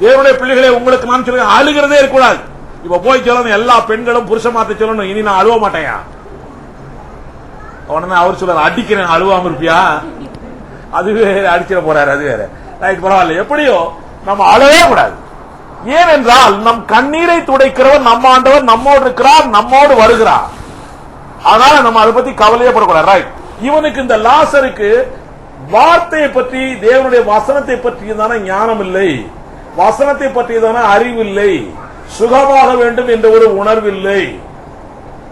தேவனுடைய பிள்ளைகளே, உங்களுக்கு நான் சொல்றேன், அழுகிறதே இருக்கக்கூடாது. இப்ப போய் சொல்லணும், எல்லா பெண்களும் புருஷ மாத்த சொல்லணும், இனி நான் அழுவ மாட்டேன். உடனே அவர் சொல்றாரு, அடிக்கிறேன், அழுவாம இருப்பியா? அது வேற, அடிச்சிட போறாரு, அது வேற. ரைட், பரவாயில்ல. எப்படியோ நம்ம அழவே கூடாது. ஏனென்றால் நம் கண்ணீரை துடைக்கிறவர் நம்ம ஆண்டவர் நம்மோடு இருக்கிறார், நம்மோடு வருகிறார். அதனால நம்ம அதை பத்தி கவலையே படக்கூடாது. ரைட். இவனுக்கு, இந்த லாசருக்கு வார்த்தையை பற்றி, தேவனுடைய வசனத்தை பற்றியதான ஞானம் இல்லை, வசனத்தை பற்றியதான அறிவில்லை, சுகமாக வேண்டும் என்ற ஒரு உணர்வில்லை.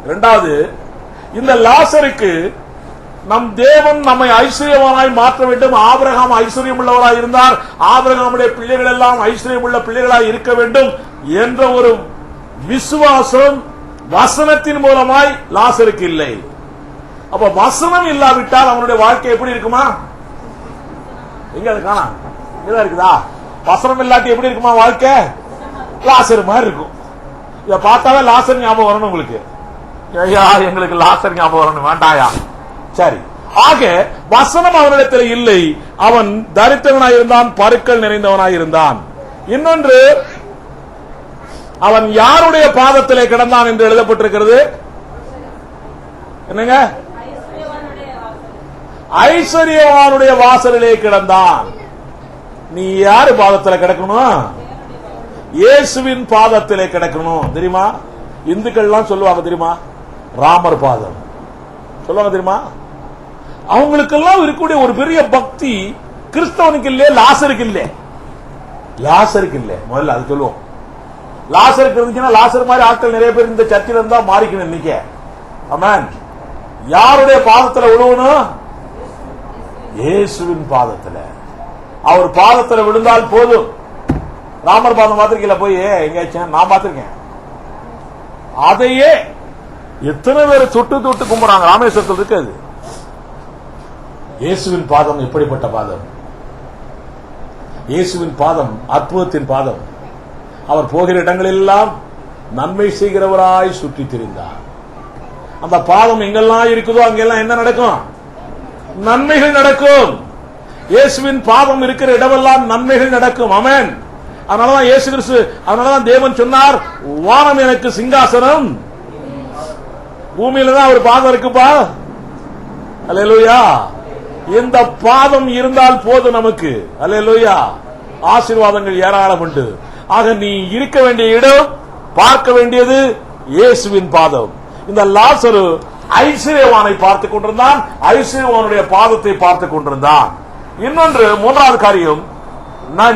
இரண்டாவது, இந்த லாசருக்கு நம் தேவன் நம்மை ஐஸ்வர்யவானாய் மாற்ற வேண்டும். ஆபிரகாம் ஐஸ்வர்யம் உள்ளவராய் இருந்தார், ஆபிரகாமுடைய பிள்ளைகள் எல்லாம் ஐஸ்வர்யம் உள்ள பிள்ளைகளாய் இருக்க வேண்டும் என்ற ஒரு விசுவாசம் வசனத்தின் மூலமாய் லாசருக்கு இல்லை. அப்ப வசனம் இல்லாவிட்டால் அவனுடைய வாழ்க்கை எப்படி இருக்குமா? எங்க அது காணா, இங்கதான் இருக்குதா? வசனம் இல்லாட்டி எப்படி இருக்குமா வாழ்க்கை? லாசர் மாதிரி இருக்கும். இத பார்த்தாவே லாசர் ஞாபகம் வரணும் உங்களுக்கு. ஐயா, எங்களுக்கு லாசர் ஞாபகம் வரணும் வேண்டாயா? சரி. ஆக வசனம் அவனிடத்தில் இல்லை. அவன் தரித்திரனாயிருந்தான், பருக்கள் நிறைந்தவனாயிருந்தான். இன்னொன்று, அவன் யாருடைய பாதத்திலே கிடந்தான் என்று எழுதப்பட்டிருக்கிறது? என்னங்க? ஐஸ்வர்யவானுடைய வாசலிலே கிடந்தான். நீ யாரு பாதத்தில் கிடக்கணும்? இயேசுவின் பாதத்திலே கிடக்கணும். தெரியுமா? இந்துக்கள்லாம் சொல்லுவாங்க தெரியுமா, ராமர் பாதம் சொல்லுவாங்க தெரியுமா? அவங்களுக்கெல்லாம் இருக்கக்கூடிய ஒரு பெரிய பக்தி கிறிஸ்தவனுக்கு இல்ல, லாசருக்கு இல்ல. லாசருக்கு இல்ல, முதல்ல அது சொல்லுவோம். லாசருக்கு இருந்துச்சுன்னா, லாசர் மாதிரி ஆட்கள் நிறைய பேர் இந்த சர்ச்சில் இருந்தா மாறிக்கணும் இன்னைக்கு. ஆமென். யாருடைய பாதத்தில் விழுவணும்? இயேசுவின் பாதத்துல. அவர் பாதத்தில் விழுந்தால் போதும். ராமர் பாதம் பார்த்திருக்கீங்களா? போய் எங்கேயாச்சும் நான் பார்த்திருக்கேன். அதையே எத்தனை பேர் தொட்டு தொட்டு கும்பிடுறாங்க. ராமேஸ்வரத்தில் இருக்காது. இயேசுவின் பாதம் எப்படிப்பட்ட பாதம்? இயேசுவின் பாதம் அற்புதத்தின் பாதம். அவர் போகிற இடங்களெல்லாம் நன்மை செய்கிறவராய் சுற்றி திரிந்தார். அந்த பாதம் எங்கெல்லாம் இருக்குதோ அங்கெல்லாம் என்ன நடக்கும்? நன்மைகள் நடக்கும். இயேசுவின் பாதம் இருக்கிற இடமெல்லாம் நன்மைகள் நடக்கும். ஆமென். அதனாலதான் இயேசு கிறிஸ்து, அதனாலதான் தேவன் சொன்னார், வானம் எனக்கு சிங்காசனம், பூமியில தான் அவர் பாதம் இருக்குப்பா. அல்லேலூயா. இந்த பாதம் இருந்தால் போதும் நமக்கு. அல்லேலூயா. ஆசீர்வாதங்கள் ஏராளம் உண்டு. ஆக நீ இருக்க வேண்டிய இடம், பார்க்க வேண்டியது இயேசுவின் பாதம். இந்த லாசரு ஐஸ்வர்யவானை பார்த்துக் கொண்டிருந்தான், ஐஸ்வர்யவானுடைய பாதத்தை பார்த்துக் கொண்டிருந்தான். இன்னொன்று, மூன்றாவது காரியம்,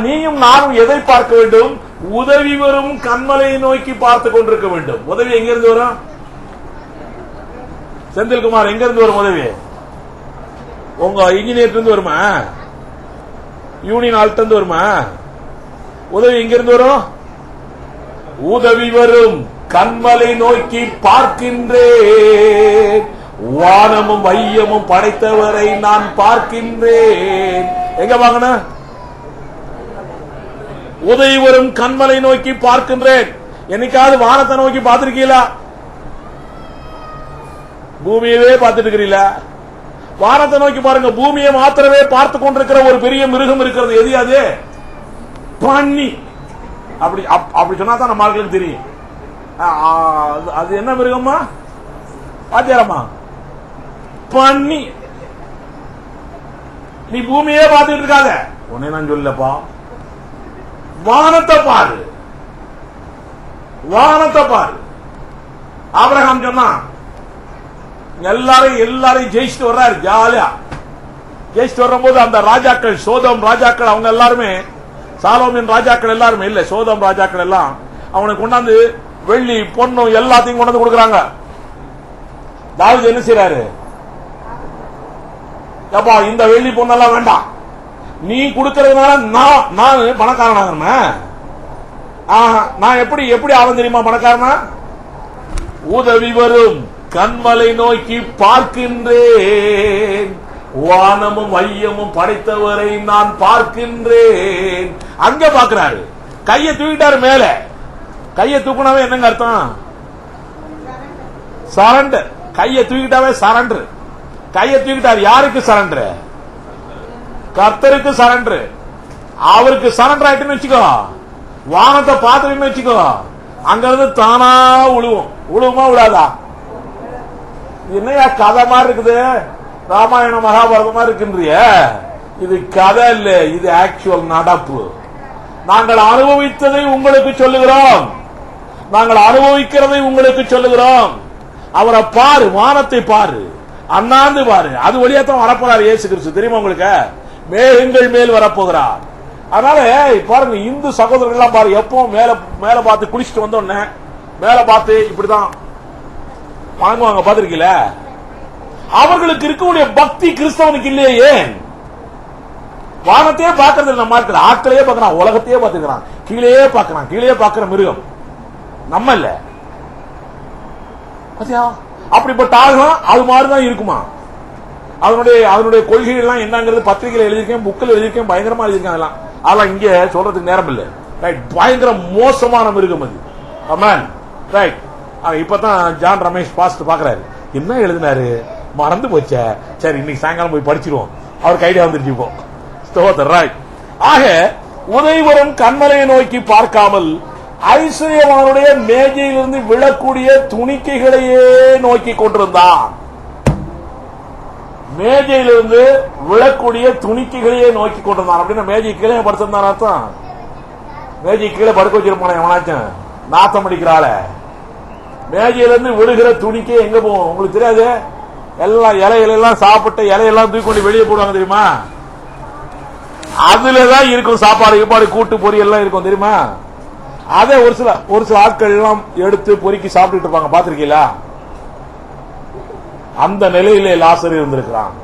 நீயும் நானும் எதை பார்க்க வேண்டும்? உதவி வரும் கண்மலையை நோக்கி பார்த்துக் கொண்டிருக்க வேண்டும். உதவி எங்கிருந்து வரும்? செந்தில்குமார் எங்க இருந்து வரும் உதவி? உங்க இன்ஜினியர் இருந்து வருமா? யூனியன் ஆல்ட் இருந்து வருமா? உதவி எங்க இருந்து வரும்? உதவி வரும் கண்மலை நோக்கி பார்க்கின்றேன், வானமும் வையமும் படைத்தவரை நான் பார்க்கின்றேன். எங்க வாங்கின? உதவி வரும் கண்மலை நோக்கி பார்க்கின்றேன். என்னைக்காவது வானத்தை நோக்கி பார்த்திருக்கீங்களா? பூமியவே பார்த்துட்டு இருக்கிறீங்களா? வானத்தை நோக்கி பாருங்க. பூமியை மாத்திரமே பார்த்து கொண்டிருக்கிற ஒரு பெரிய மிருகம் இருக்கிறது. எது அது? பன்னி. அப்படி சொன்னா தான் நம்ம ஆட்களுக்கு தெரியும். அது என்ன மிருகமா? பாத்தியாரமா? பன்னி. நீ பூமியே பார்த்துட்டு இருக்காத. உன்னை நான் சொல்லப்பா, வானத்தை பாரு, வானத்தை பாரு. ஆபிரகாம் சொன்னா எல்லாரையும் ஜெயிச்சுட்டு வர்றாரு. ஜாலியா ஜெயிச்சுட்டு வரும்போது அந்த ராஜாக்கள், சோதம் ராஜாக்கள், அவங்க எல்லாருமே, சாலோமின் ராஜாக்கள் எல்லாருமே இல்ல, சோதம் ராஜாக்கள் எல்லாம் அவனுக்கு கொண்டாந்து வெள்ளி பொண்ணும் எல்லாத்தையும் கொண்டாந்து கொடுக்கறாங்க. தாவீது என்ன செய்யறாரு? அப்பா இந்த வெள்ளி பொண்ணெல்லாம் வேண்டாம், நீ கொடுக்கறதுனால நான் பணக்காரனாக, நான் எப்படி ஆகும் தெரியுமா பணக்காரனா? உதவி வரும் கண்மலை நோக்கி பார்க்கின்றேன், வானமும் வையமும் படைத்தவரை நான் பார்க்கின்றேன். அங்க பாக்குறாரு. கையை தூக்கிட்டாரு மேல. கையை தூக்கினாவே என்னங்க அர்த்தம்? சரண்டர். கையை தூக்கிட்டாவே சரண்டர். கையை தூக்கிட்டாரு. யாருக்கு சரண்டர்? கர்த்தருக்கு சரண்டர். அவருக்கு சரண்டர் ஆயிட்டுன்னு வச்சுக்கோ, வானத்தை பார்த்துன்னு வச்சுக்கோ, அங்க இருந்து தானா உழுவுமா விடாதா? என்னையா கதை மாதிரி இருக்குது, ராமாயண மகாபாரதமா இருக்கின்றிய? இது கதை இல்ல, இது ஆக்சுவல் நடப்பு. நாங்கள் அனுபவித்ததை உங்களுக்கு சொல்லுகிறோம், நாங்கள் அனுபவிக்கிறதை உங்களுக்கு சொல்லுகிறோம். அவரை பாரு, வானத்தை பாரு, அண்ணாந்து பாரு. அது வழியாத்தான் வரப்போறார் இயேசு கிறிஸ்து. தெரியுமா உங்களுக்கு? மேகங்கள் மேல் வரப்போகிறார். அதனால பாருங்க, இந்து சகோதரர்கள் எல்லாம் பாரு, எப்பவும் மேல பார்த்து குளிச்சுட்டு வந்தோடனே மேல பார்த்து இப்படிதான் வாங்குவாங்க. பாத்திருக்கீல? அவர்களுக்கு இருக்கக்கூடிய பக்தி கிறிஸ்தவனுக்கு இல்லையே. ஏன்? வானத்தையே பார்க்கறது இல்லை. நம்ம ஆட்களையே பார்க்கறான், உலகத்தையே பார்த்துக்கிறான், கீழே பார்க்கறான். கீழே பார்க்கிற மிருகம் நம்ம இல்ல. அப்படிப்பட்ட ஆகலாம் அது மாதிரிதான் இருக்குமா? அதனுடைய கொள்கைகள் எல்லாம் என்னங்கிறது பத்திரிகையில் எழுதியிருக்கேன், புக்கில் எழுதியிருக்கேன், பயங்கரமா எழுதியிருக்கேன். அதெல்லாம் இங்க சொல்றதுக்கு நேரம் இல்லை. ரைட். பயங்கர மோசமான மிருகம் அது. ஆமென். ரைட். இப்பதான் ஜான் ரமேஷ் பாஸ்ட் பாக்குறாரு. என்ன எழுதினாரு மறந்து போச்ச. சரி, இன்னைக்கு சாயங்காலம் போய் படிச்சிருவோம். அவருக்கு ஐடியா வந்துருச்சு இப்போ. ரைட். ஆக உதயவரும் கண்மலையை நோக்கி பார்க்காமல் ஐஸ்வர்யவானுடைய மேஜையிலிருந்து விழக்கூடிய துணிக்கைகளையே நோக்கி கொண்டிருந்தான். மேஜையிலிருந்து விழக்கூடிய துணிக்கைகளையே நோக்கி கொண்டிருந்தான். அப்படின்னா மேஜை கீழே படுத்திருந்தான் அர்த்தம். மேஜை கீழே படுக்க வச்சிருப்பான எவனாச்சும் நாத்தம் அடிக்கிறாள. மேஜையிலிருந்து விழுகிற துணிக்கே எங்க போகும் உங்களுக்கு தெரியாது? எல்லாம் இலையெல்லாம் சாப்பிட்டு இலையெல்லாம் தூக்கி கொண்டு வெளியே போடுவாங்க தெரியுமா? அதுலதான் இருக்கும் சாப்பாடு கீப்பாடு கூட்டு பொரியல் எல்லாம் இருக்கும் தெரியுமா? அதை ஒரு சில ஆட்கள் எல்லாம் எடுத்து பொறுக்கி சாப்பிட்டு இருப்பாங்க. பாத்திருக்கீங்களா? அந்த நிலையிலே லாசர் இருந்திருக்கிறான்.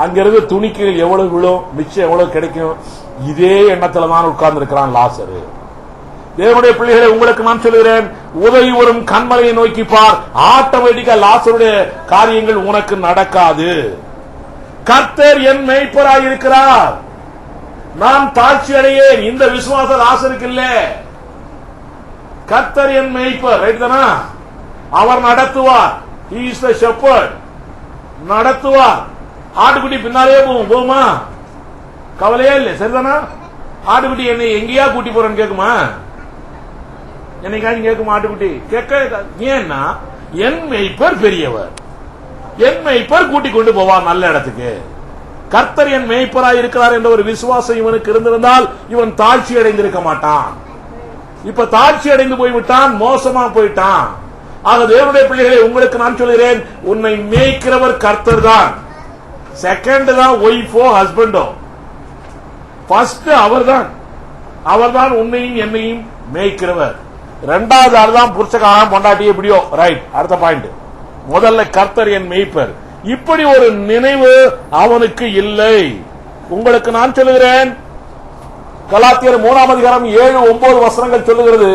அங்கிருந்து துணிக்கைகள் எவ்வளவு விழும், மிச்சம் எவ்வளவு கிடைக்கும், இதே எண்ணத்துல தான் உட்கார்ந்து இருக்கிறான் லாசர். தேவனுடைய பிள்ளைகளை உங்களுக்கு நான் சொல்லுகிறேன், உதவி வரும் கண்மலையை நோக்கி பார். ஆட்டோமேட்டிக்கா லாசருடைய காரியங்கள் உனக்கு நடக்காது. கர்த்தர் என் மேய்ப்பராய் இருக்கிறார், நான் தாழ்ச்சி அடையேன். இந்த விசுவாசம் லாசருக்கு இல்ல. கர்த்தர் என் மேய்ப்பர், ரைட் தானா? அவர் நடத்துவார். He is the shepherd. நடத்துவார். ஆட்டுக்குட்டி பின்னாலே போகுமா? கவலையே இல்லை. சரிதானா? ஆட்டுக்குட்டி என்னை எங்கேயா கூட்டி போறேன்னு கேக்குமா? என்னைக்காச்சும் கேட்குமா ஆட்டுக்குட்டி? கேட்க. ஏன்னா என் மேய்ப்பர் பெரியவர், என் மேய்ப்பர் கூட்டிக் கொண்டு போவார் நல்ல இடத்துக்கு. கர்த்தர் என் மேய்ப்பராய் இருக்கிறார் என்ற ஒரு விசுவாசம் இவனுக்கு இருந்திருந்தால் இவன் தாழ்ச்சி அடைந்திருக்க மாட்டான். இப்ப தாழ்ச்சி அடைந்து போய்விட்டான், மோசமா போயிட்டான். ஆக தேவனுடைய பிள்ளைகளை உங்களுக்கு நான் சொல்கிறேன், உன்னை மேய்க்கிறவர் கர்த்தர் தான். செகண்ட் தான் ஒய்ஃபோ ஹஸ்பண்டோ, ஃபர்ஸ்ட் அவர்தான் உன்னையும் என்னையும் மேய்க்கிறவர். இரண்டாவது ஆள் தான் புருஷக்காரன் பொண்டாட்டி எப்படியோ. ரைட். அடுத்த பாயிண்ட் முதல்ல கர்த்தர் என் மேய்ப்பர். இப்படி ஒரு நினைவு அவனுக்கு இல்லை. உங்களுக்கு நான் சொல்லுகிறேன், கலாத்தியர் 3ஆம் அதிகாரம் 7-9 வசனங்கள் சொல்லுகிறது,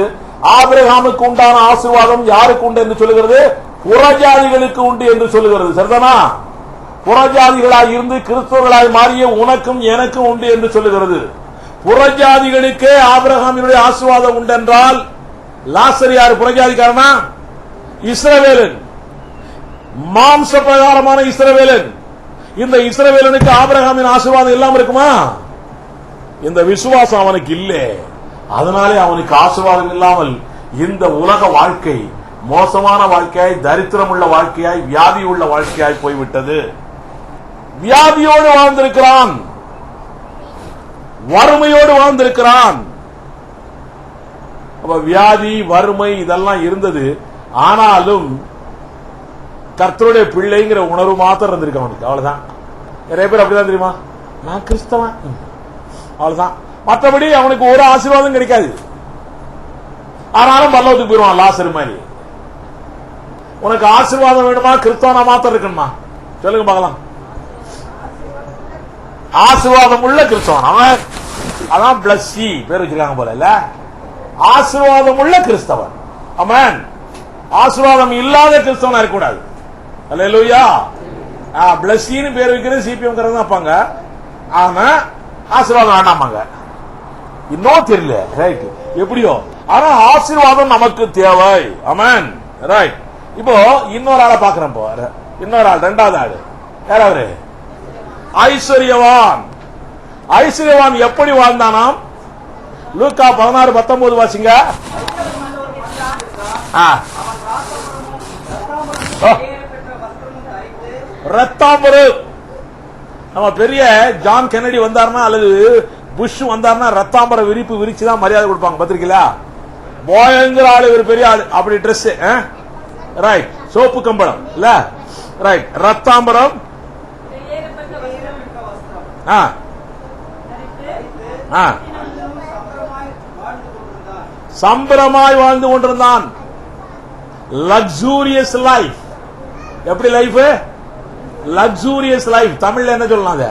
ஆபிரகாமுக்கு உண்டான ஆசீர்வாதம் யாருக்கு உண்டு என்று சொல்லுகிறது? புறஜாதிகளுக்கு உண்டு என்று சொல்லுகிறது. சரிதானா? புறஜாதிகளாய் இருந்து கிறிஸ்தவர்களாய் மாறிய உனக்கும் எனக்கும் உண்டு என்று சொல்லுகிறது. புறஜாதிகளுக்கே ஆபிரகாமினுடைய ஆசீர்வாதம் உண்டு என்றால் லாசர் யாரு? புறஜாதிக்காரனா? இஸ்ரவேலன், மாம்ச பிரகாரமான இஸ்ரவேலன். இந்த இஸ்ரவேலனுக்கு ஆபிரகாமின் ஆசீர்வாதம் இல்லாம இருக்குமா? இந்த விசுவாசம் அவனுக்கு இல்லை. அதனாலே அவனுக்கு ஆசீர்வாதம் இல்லாமல் இந்த உலக வாழ்க்கை மோசமான வாழ்க்கையாய், தரித்திரம் உள்ள வாழ்க்கையாய், வியாதி உள்ள வாழ்க்கையாய் போய்விட்டது. வியாதியோடு வாழ்ந்திருக்கிறான், வறுமையோடு வாழ்ந்திருக்கிறான். அப்ப வியாதி, வறுமை இதெல்லாம் இருந்தது. ஆனாலும் கர்த்தருடைய பிள்ளைங்கிற உணர்வு மாத்திரம் இருந்திருக்கு அவனுக்கு. அவ்வளவுதான். நிறைய பேர் அப்படிதான் தெரியுமா, நான் கிறிஸ்தவன், அவ்வளவுதான். மற்றபடி அவனுக்கு ஒரு ஆசீர்வாதம் கிடைக்காது. ஆனாலும் பரலோகத்துக்கு போயிருவான் லாசர் மாதிரி. உனக்கு ஆசீர்வாதம் வேணுமா? கிறிஸ்தவனா மாத்திரம் இருக்கணுமா? சொல்லுங்க பார்க்கலாம். ஆசீர்வாதம் உள்ள கிறிஸ்தவன் அவன். அதான் பிளஸ்ஸி பேர் வச்சிருக்காங்க போல இல்ல. ஆசீர்வாதம் உள்ள கிறிஸ்தவன். ஆமென். ஆசீர்வாதம் இல்லாத கிறிஸ்தவனா இருக்கக்கூடாது. அல்லேலூயா. பிளஸ்ஸின்னு பேர் வைக்கிறது சிபிஎம் காரங்க வைப்பாங்க. ஆனா ஆசீர்வாதம் வேண்டாமாங்க. இன்னும் தெரியல, ரைட், எப்படியோ. ஆனா ஆசீர்வாதம் நமக்கு தேவை. ஆமென், ரைட். இப்போ இன்னொரு ஆளை பாக்குறேன். இன்னொரு ஆள், இரண்டாவது ஆளு யார்? அவரு ஐஸ்வர்யவான். ஐஸ்வர்யவான் எப்படி வாழ்ந்தானாம்? லூக்கா 16:19 வாசிங்க. ரத்தாம்பரம். நம்ம பெரிய ஜான் கென்னடி வந்தாருன்னா அல்லது புஷ் வந்தாருன்னா ரத்தாம்பர விரிப்பு விரிச்சுதான் மரியாதை கொடுப்பாங்க. பத்திரிக்கையா? பயங்கர ஆளு, ஒரு பெரிய ஆளு, அப்படி ட்ரெஸ், ரைட், சோப்பு கம்பளம் இல்ல, ரைட், ரத்தாம்பரம், சம்பரமாய் வாழ்ந்து கொண்டிருந்தான். Luxurious life. எப்படி லைஃப்? Luxurious life. தமிழ்ல என்ன சொல்லலாம்?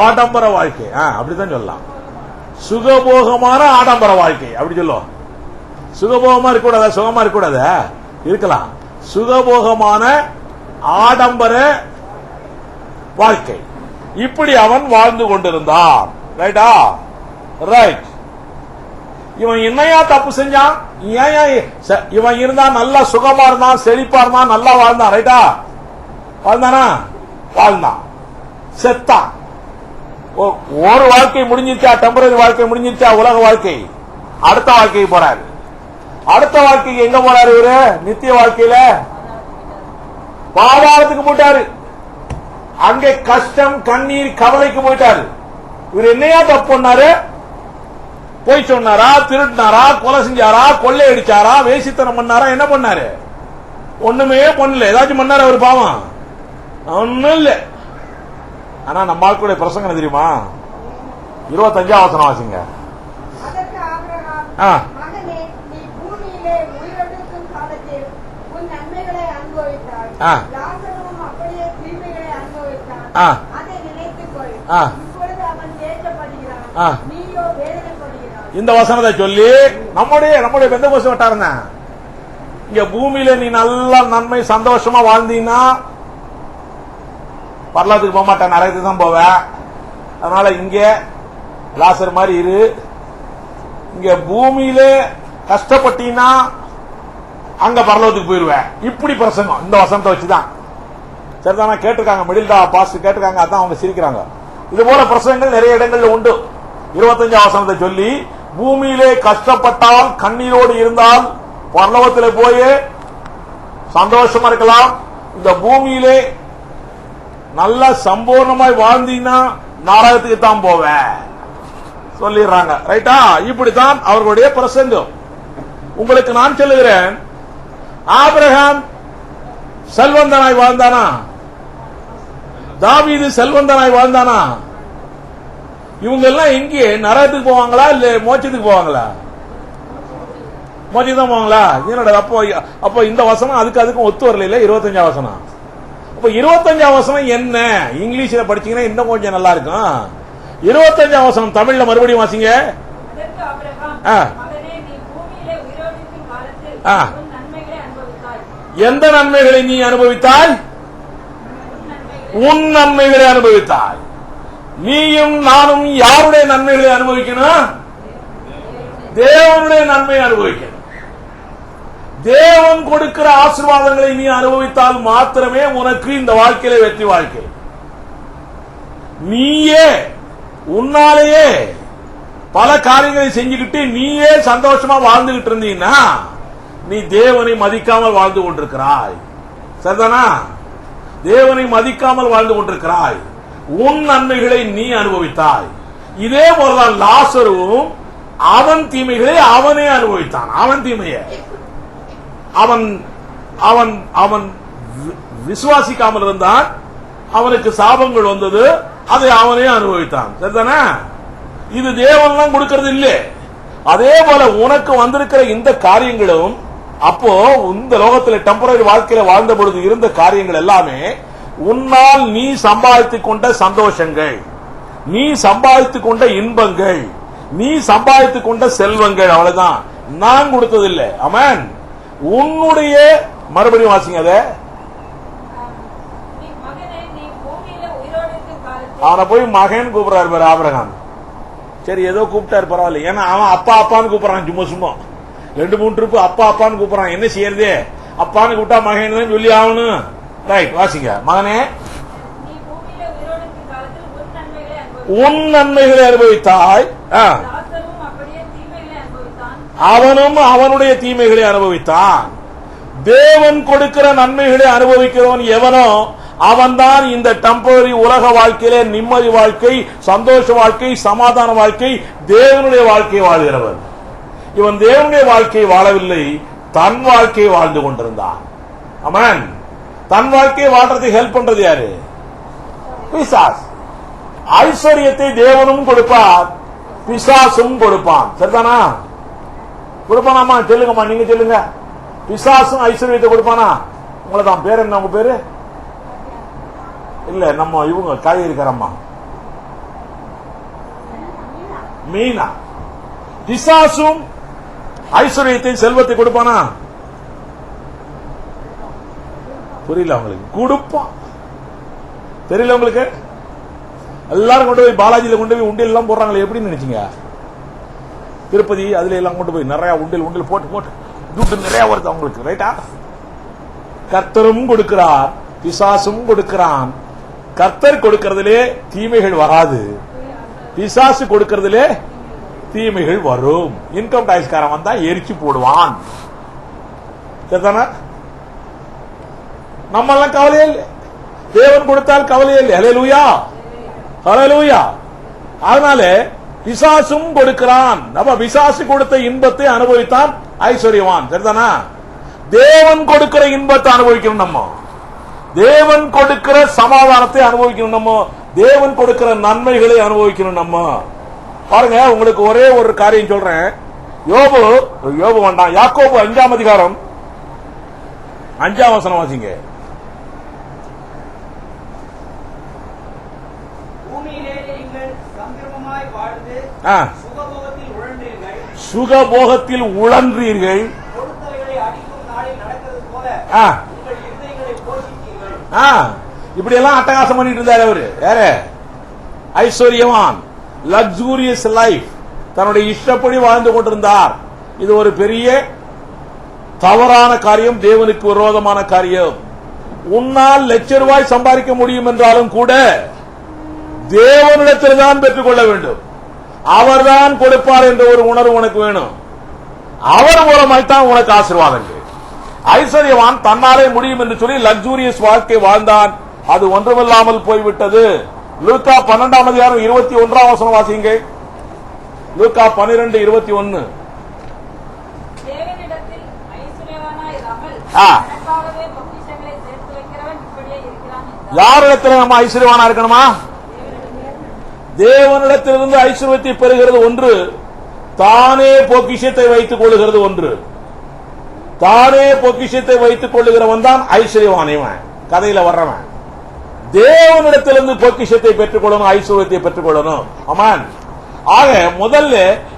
ஆடம்பர வாழ்க்கை. அப்படித்தான் சொல்லலாம். சுகபோகமான ஆடம்பர வாழ்க்கை அப்படி சொல்லுவோம். சுகபோகமா இருக்கக்கூடாத, சுகமா இருக்கக்கூடாத, இருக்கலாம். சுகபோகமான ஆடம்பர வாழ்க்கை. இப்படி அவன் வாழ்ந்து கொண்டிருந்தான். ரைட்டா? ரைட். இவன் என்னையா தப்பு செஞ்சான்? இவன் இருந்தா நல்லா சுகமா இருந்தான், செழிப்பா இருந்தான், நல்லா வாழ்ந்தான். ரைட்டா? வாழ்ந்தானா? வாழ்ந்தான். செத்தான். ஒரு வாழ்க்கை முடிஞ்சிருச்சா? டெம்பரரி வாழ்க்கை முடிஞ்சிருச்சா? உலக வாழ்க்கை. அடுத்த வாழ்க்கைக்கு போறாரு. அடுத்த வாழ்க்கைக்கு எங்க போறாரு? இவரு நித்திய வாழ்க்கையில பாதாளத்துக்கு போயிட்டாரு. அங்கே கஷ்டம், கண்ணீர், கவலைக்கு போயிட்டாரு. இவர் என்னையா தப்பு பண்ணாரு? போய் சொன்னாரா? திருடினாரா? கொலை செஞ்சாரா? கொள்ளை அடிச்சாரா? வேசித்தனம் பண்ணாரா? என்ன பண்ணாரு? ஒண்ணுமே பண்ணல. ஏதாச்சும் பண்ணாரு அவர்? பாவம் ஒண்ணும் இல்ல. ஆனா நம்ம ஆட்களுடைய பிரசங்கம் தெரியுமா? 25ஆம் வசனம் வாசிங்க. இந்த வசனத்தை சொல்லி நம்முடைய பெந்தகோஸ்து வட்டாரம் தான். இங்க பூமியில நீ நல்ல நன்மை சந்தோஷமா வாழ்ந்தீங்கன்னா பரலோகத்துக்கு போக மாட்டேன், நரகத்துக்கு தான் போவேன். அதனால இங்க லாசர் மாதிரி இரு. இங்க பூமியில கஷ்டப்பட்டீங்கன்னா அங்க பரலோகத்துக்கு போயிருவேன். இப்படி பிரசங்கம் இந்த வசனத்தை வச்சுதான். சரிதானா? கேட்டிருக்காங்க, மிடில் பாஸ் கேட்டிருக்காங்க, அதான் அவங்க சிரிக்கிறாங்க. இது போல பிரசங்கங்கள் நிறைய இடங்கள்ல உண்டு. 25ஆம் வசனத்தை சொல்லி பூமியிலே கஷ்டப்பட்டால், கண்ணீரோடு இருந்தால் பரலோகத்தில் போய் சந்தோஷமா இருக்கலாம். இந்த பூமியிலே நல்ல சம்பூர்ணமாய் வாழ்ந்தீங்கன்னா நரகத்துக்கு தான் போவேன் சொல்லிடுறாங்க. ரைட்டா? இப்படித்தான் அவர்களுடைய பிரசங்கம். உங்களுக்கு நான் சொல்லுகிறேன், ஆபிரகாம் செல்வந்தனாய் வாழ்ந்தானா? தாவீது செல்வந்தனாய் வாழ்ந்தானா? இவங்க எல்லாம் எங்கே நரகத்துக்கு போவாங்களா இல்ல மோட்சத்துக்கு போவாங்களா? மோதி தான் போவாங்களா? என்னோட அப்போ இந்த வசனம் அதுக்கும் ஒத்து வரல. 25 வசனம். அப்ப 25 வசனம் என்ன? இங்கிலீஷ்ல படிச்சீங்கன்னா இன்னும் கொஞ்சம் நல்லா இருக்கும். 25 வசனம் தமிழ்ல மறுபடியும் வாசிங்க. அதற்கு ஆபிரகாம், மகனே, நீ பூமியிலே உயிரோடிருக்கும் காலத்தில் உன் நன்மைகளை அனுபவித்தாய். எந்த நன்மைகளை நீ அனுபவித்தாய்? உன் நன்மைகளை அனுபவித்தாய். நீயும் நானும் யாருடைய நன்மைகளை அனுபவிக்கணும்? தேவனுடைய நன்மையை அனுபவிக்கணும். தேவன் கொடுக்கிற ஆசீர்வாதங்களை நீ அனுபவித்தால் மாத்திரமே உனக்கு இந்த வாழ்க்கையில வெற்றி வாழ்க்கை. நீயே உன்னாலேயே பல காரியங்களை செஞ்சுக்கிட்டு நீயே சந்தோஷமா வாழ்ந்துகிட்டு இருந்தீங்கன்னா நீ தேவனை மதிக்காமல் வாழ்ந்து கொண்டிருக்கிறாய். சரிதானா? தேவனை மதிக்காமல் வாழ்ந்து கொண்டிருக்கிறாய். உன் நன்மைகளை நீ அனுபவித்தாய். இதே போலதான் லாசரும் அவன் தீமைகளை அவனே அனுபவித்தான். அவன் தீமையை அவன் அவன் அவன் விசுவாசிக்காமல் இருந்தான். அவனுக்கு சாபங்கள் வந்தது. அதை அவனே அனுபவித்தான். சரிதானே? இது தேவன் கொடுக்கிறது இல்லை. அதே போல உனக்கு வந்திருக்கிற இந்த காரியங்களும் அப்போ இந்த லோகத்தில் டெம்பரரி வாழ்க்கையில வாழ்ந்த பொழுது இருந்த காரியங்கள் எல்லாமே உன்னால் நீ சம்பாதித்துக் கொண்ட சந்தோஷங்கள், நீ சம்பாதித்துக் கொண்ட இன்பங்கள், நீ சம்பாதித்துக் கொண்ட செல்வங்கள். அவ்வளவுதான். நான் கொடுத்ததில்லை. ஆமென். உன்னுடைய மறுபடியும் வாசிங்க. அத மகனே, நீ பூமியிலே உயிரோடிருக்கும் காலத்தில் அவனை போய் மகன் கூப்பிடுறாரு பாரு ஆபிரகாம். சரி, ஏதோ கூப்பிட்டாரு, பரவாயில்ல. ஏன்னா அவன் அப்பா அப்பான்னு கூப்பிடறான். சும்மா சும்மா 2-3 ட்ரிப்பு அப்பா அப்பான்னு கூப்பிடறான். என்ன செய்யறது? அப்பான்னு கூப்பிட்டா மகன் தான் சொல்லி ஆகணும். ரைட், வாசிங்க. மகனே, நீ பூமியிலே உயிரோடிருக்கும் காலத்தில் உன் நன்மைகளை அனுபவித்தாய். உன் நன்மைகளை அனுபவித்தாய். லாசரும் அப்படியே தீமைகளை அனுபவித்தான். அவனும் அவனுடைய தீமைகளை அனுபவித்தான். தேவன் கொடுக்கிற நன்மைகளை அனுபவிக்கிறவன் எவனோ அவன்தான் இந்த டெம்பரரி உலக வாழ்க்கையிலே நிம்மதி வாழ்க்கை, சந்தோஷ வாழ்க்கை, சமாதான வாழ்க்கை, தேவனுடைய வாழ்க்கையை வாழ்கிறவன். இவன் தேவனுடைய வாழ்க்கையை வாழவில்லை, தன் வாழ்க்கையை வாழ்ந்து கொண்டிருந்தான். ஆமென். தன் வாழ்க்கையை வாழ்றதுக்கு ஹெல்ப் பண்றது யாரு? பிசாஸ். ஐஸ்வர்யத்தை தேவனும் கொடுப்பார், பிசாசும் கொடுப்பான். சரிதானா? கொடுப்பானாமா? சொல்லுங்கம்மா, நீங்க சொல்லுங்க. பிசாசும் ஐஸ்வர்யத்தை கொடுப்பானா? உங்களை தான் பேர் என்ன? உங்க பேரு இல்ல, நம்ம இவங்க காய்கறிக்காரம்மா மீனா. பிசாசும் ஐஸ்வர்யத்தை செல்வத்தை கொடுப்பானா? புரியல உங்களுக்கு? கொடுப்பான். தெரியல உங்களுக்கு? எல்லாரும் கொண்டு போய் பாலாஜியில கொண்டு போய் உண்டியல் எல்லாம் போடுறாங்களே, எப்படி நினைச்சீங்க? திருப்பதி அதுல எல்லாம் கொண்டு போய் நிறைய உண்டியல் போட்டு போட்டு துட்டு நிறைய வருது அவங்களுக்கு. ரைட்டா? கர்த்தரும் கொடுக்கிறார், பிசாசும் கொடுக்கிறான். கர்த்தர் கொடுக்கிறதுலே தீமைகள் வராது, பிசாசு கொடுக்கிறதுலே தீமைகள் வரும். இன்கம் டாக்ஸ் காரன் வந்தா எரிச்சு போடுவான். சரிதானா? நம்ம எல்லாம் கவலையே இல்லை. தேவன் கொடுத்தால் கவலையே இல்லை. ஹல்லேலூயா, ஹல்லேலூயா. அதனால பிசாசும் கொடுக்கிறான். நம்ம பிசாசு கொடுத்த இன்பத்தை அனுபவித்தான் ஐஸ்வர்யவான். சரிதானா? தேவன் கொடுக்கிற இன்பத்தை அனுபவிக்கணும். நம்ம தேவன் கொடுக்கிற சமாதானத்தை அனுபவிக்கணும். நம்ம தேவன் கொடுக்கிற நன்மைகளை அனுபவிக்கணும். நம்ம பாருங்க, உங்களுக்கு ஒரே ஒரு காரியம் சொல்றேன். யோபு வேண்டாம், யாக்கோபு 5ஆம் அதிகாரம் 5ஆம் வசனம் வாசிங்க. பூமியிலே நீங்கள் சம்பிரமமாய் வாழ்ந்து சுகபோகத்தில் உழன்றீர்கள். கொடுத்தவைகளை அடிக்கும் நாளில் நடக்கிறது போல உங்கள் இருதயங்களை போஷித்தீர்கள். இப்படி எல்லாம் அட்டகாசம் பண்ணிட்டு இருந்தாரு அவரு. யாரு? ஐஸ்வர்யவான். லக்ஸூரியஸ் லைஃப், தன்னுடைய இஷ்டப்படி வாழ்ந்து கொண்டிருந்தார். இது ஒரு பெரிய தவறான காரியம், தேவனுக்கு விரோதமான காரியம். உன்னால் ₹1,00,000 சம்பாதிக்க முடியும் என்றாலும் கூட தேவனிடத்தில் தான் பெற்றுக் கொள்ள வேண்டும். அவர்தான் கொடுப்பார் என்ற ஒரு உணர்வு உனக்கு வேணும். அவர் மூலமாய் தான் உனக்கு ஆசீர்வாதங்கள். ஐஸ்வர்யவான் தன்னாலே முடியும் என்று சொல்லி லக்ஸூரியஸ் வாழ்க்கை வாழ்ந்தான். அது ஒன்றுமில்லாமல் போய்விட்டது. லூக்கா 12ஆம் அதிகாரம் 21ஆம் வசனம் வாசிங்க. லூக்கா 12:21. தேவனிடத்தில் ஐஸ்வர்யவானாய் இராமல் தனக்காகவே பொக்கிஷங்களை சேர்த்து வைக்கிறவன் இப்படியே இருக்கிறான் என்றார். யாரிடத்தில் நம்ம ஐஸ்வர்யவானா இருக்கணுமா? தேவனிடத்திலிருந்து ஐஸ்வர்யத்தை பெறுகிறது ஒன்று, தானே பொக்கிஷத்தை வைத்துக் கொள்ளுகிறது ஒன்று. தானே பொக்கிஷத்தை வைத்துக் கொள்ளுகிறவன் தான் ஐஸ்வர்யவான். இவன் கதையில வர்றவன் தேவனிடத்திலிருந்து பொக்கிஷத்தை பெற்றுக் கொள்ளணும், ஐஸ்வர்யத்தை பெற்றுக் கொள்ளணும். ஆமான். ஆக முதல்ல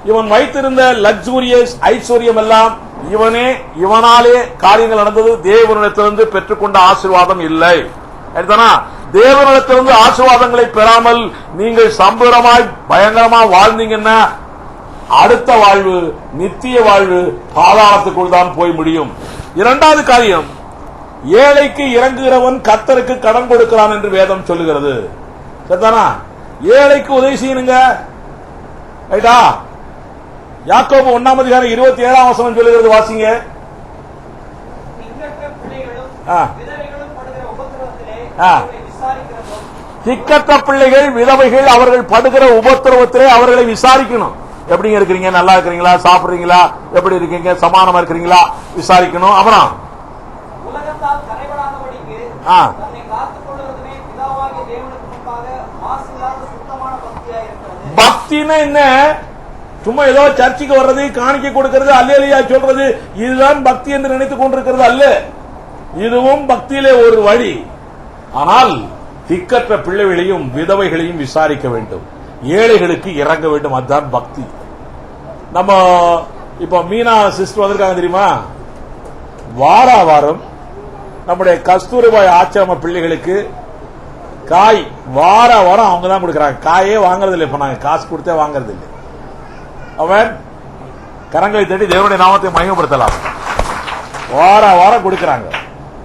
இவன் வைத்திருந்த லக்ஸூரியஸ் ஐஸ்வர்யம் எல்லாம் இவனாலே காரியங்கள் நடந்தது. தேவனிடத்திலிருந்து பெற்றுக்கொண்ட ஆசீர்வாதம் இல்லை. தேவனிடத்திலிருந்து ஆசீர்வாதங்களை பெறாமல் நீங்கள் சம்பூரமாய் பயங்கரமா வாழ்ந்தீங்கன்னா அடுத்த வாழ்வு நித்திய வாழ்வு பாதாளத்துக்குள் தான் போய் முடியும். இரண்டாவது காரியம், ஏழைக்கு இறங்குகிறவன் கர்த்தருக்கு கடன் கொடுக்கிறான் என்று வேதம் சொல்லுகிறது. சரிதானா? ஏழைக்கு உதவி செய்யணுங்க. ரைட்டா? யாக்கோபு 1:27 சொல்லுகிறது, வாசிங்க. திக்கற்ற பிள்ளைகள் விதவைகள் அவர்கள் படுகிற உபத்திரவத்திலே அவர்களை விசாரிக்கணும். எப்படிங்க இருக்கிறீங்க, நல்லா இருக்கிறீங்களா, சாப்பிடுறீங்களா, எப்படி இருக்கீங்க, சமானமா இருக்கிறீங்களா விசாரிக்கணும். அப்புறம் பக்தினா என்ன? சும்மா ஏதோ சர்ச்சைக்கு வர்றது, காணிக்கை கொடுக்கிறது, அல்லேலூயா சொல்றது இதுதான் பக்தி என்று நினைத்துக் கொண்டிருக்கிறது அல்ல. இதுவும் பக்தியிலே ஒரு வழி. ஆனால் திக்கற்ற பிள்ளைகளையும் விதவைகளையும் விசாரிக்க வேண்டும், ஏழைகளுக்கு இறங்க வேண்டும். அதுதான் பக்தி. நம்ம இப்ப மீனா சிஸ்டர் வந்திருக்காங்க தெரியுமா? வாரம் நம்முடைய கஸ்தூரிபாய் ஆச்சிரம பிள்ளைகளுக்கு காய் வாரம் அவங்க தான் கொடுக்கறாங்க. காயே வாங்கறது இல்லை. இப்ப நாங்க காசு கொடுத்தே வாங்கறது இல்லை. அவன் கரங்களை தட்டி தேவனுடைய நாமத்தை மகிமைப்படுத்தலாம். வாரம் கொடுக்கறாங்க.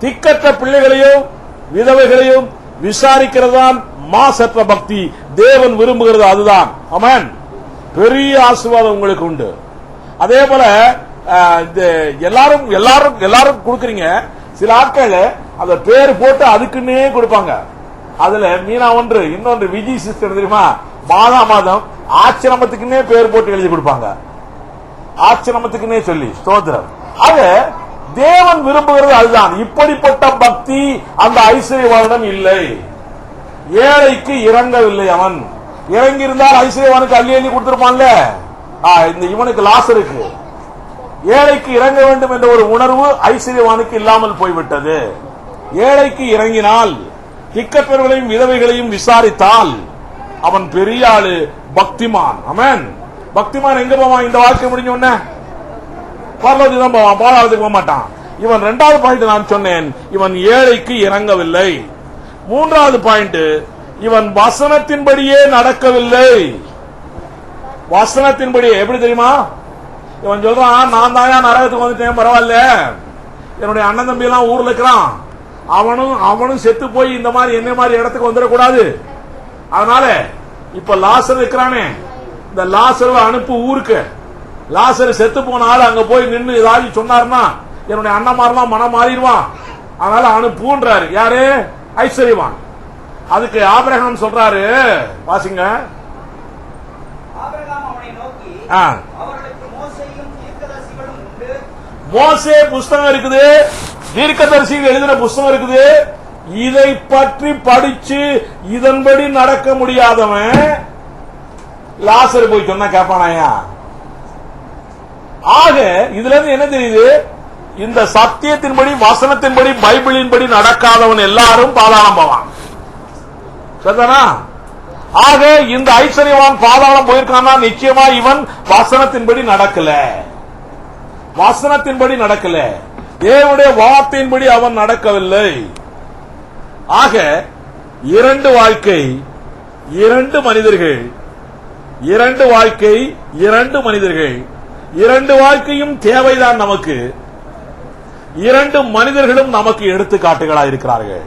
திக்கற்ற பிள்ளைகளையும் விதவைகளையும் விசாரிக்கிறதுதான் மாசற்ற பக்தி. தேவன் விரும்புகிறது அதுதான். ஆமென். பெரிய ஆசீர்வாதம் உங்களுக்கு உண்டு. அதே போல எல்லாரும் கொடுக்கறீங்க. சில ஆட்கள் அந்த பேர் போட்டு அதுக்குன்னே கொடுப்பாங்க. அதுல மீனா ஒன்று, இன்னொன்று விஜய் சிஸ்டர் தெரியுமா? மாதம் ஆச்சிரமத்துக்குன்னே பேர் போட்டு எழுதி கொடுப்பாங்க. ஆச்சிரமத்துக்குன்னே சொல்லி ஸ்தோத்திரம். ஆக தேவன் விரும்புகிறது அதுதான். இப்படிப்பட்ட பக்தி அந்த ஐஸ்வர்யவானிடம் இல்லை. ஏழைக்கு இறங்கவில்லை. அவன் இறங்கி இருந்தால் ஐஸ்வர்யவானுக்கு அள்ளி கொடுத்திருப்பான்ல. இந்த இவனுக்கு லாசருக்கு ஏழைக்கு இறங்க வேண்டும் என்ற ஒரு உணர்வு ஐஸ்வர்யவானுக்கு இல்லாமல் போய்விட்டது. ஏழைக்கு இறங்கினால், திக்கற்றவர்களையும் விதவைகளையும் விசாரித்தால் அவன் பெரிய ஆளு, பக்திமான். ஆமென். பக்திமான் எங்க போவான்? இந்த வாழ்க்கை முடிஞ்ச உடனே பரலோகத்துக்கு தான் போவான், பாதாளத்துக்கு போக மாட்டான். இவன் இரண்டாவது பாயிண்ட் நான் சொன்னேன், இவன் ஏழைக்கு இறங்கவில்லை. மூன்றாவது பாயிண்ட், இவன் வசனத்தின்படியே நடக்கவில்லை. வசனத்தின்படி எப்படி தெரியுமா? இவன் சொல்றான், நான் தான் நரகத்துக்கு வந்துட்டேன், பரவாயில்ல, என்னுடைய அண்ணன் தம்பி எல்லாம் ஊர்ல இருக்கிறான், அவனும் செத்து போய் இந்த மாதிரி என்ன மாதிரி இடத்துக்கு வந்துடக்கூடாது. அதனால இப்ப லாசர் இருக்கிறானே, இந்த லாசர் அனுப்பு ஊருக்கு. லாசர் செத்து போன ஆள் அங்க போய் நின்று ஏதாவது சொன்னார்னா என்னுடைய அண்ணன்மாரெல்லாம் மனம் மாறிடுவான். அதனால அனுப்புன்றாரு. யாரு? ஐஸ்வர்யவான். அதுக்கு ஆபிரகாம் சொல்றாரு, வாசிங்க. மோசே புஸ்தகம் இருக்குது, தீர்க்கதரிசிகள் எழுதின புஸ்தகம் இருக்குது. இதை பற்றி படிச்சு இதன்படி நடக்க முடியாதவன் லாசர் போய் சொன்னா கேட்பானாயா? ஆக இதுல இருந்து என்ன தெரியுது? இந்த சத்தியத்தின்படி, வசனத்தின்படி, பைபிளின்படி நடக்காதவன் எல்லாரும் பாதாளம் போவான். சரிதானா? ஆக இந்த ஐஸ்வர்யவான் பாதாளம் போயிருக்கானா? நிச்சயமா இவன் வசனத்தின்படி நடக்கல. வசனத்தின்படி நடக்கல, தேவனுடைய வார்த்தையின்படி அவன் நடக்கவில்லை. ஆக இரண்டு வாழ்க்கை, இரண்டு மனிதர்கள், இரண்டு வாழ்க்கை, இரண்டு மனிதர்கள், இரண்டு வாழ்க்கையும் தேவைதான் நமக்கு. இரண்டு மனிதர்களும் நமக்கு எடுத்துக்காட்டுகளாக இருக்கிறார்கள்.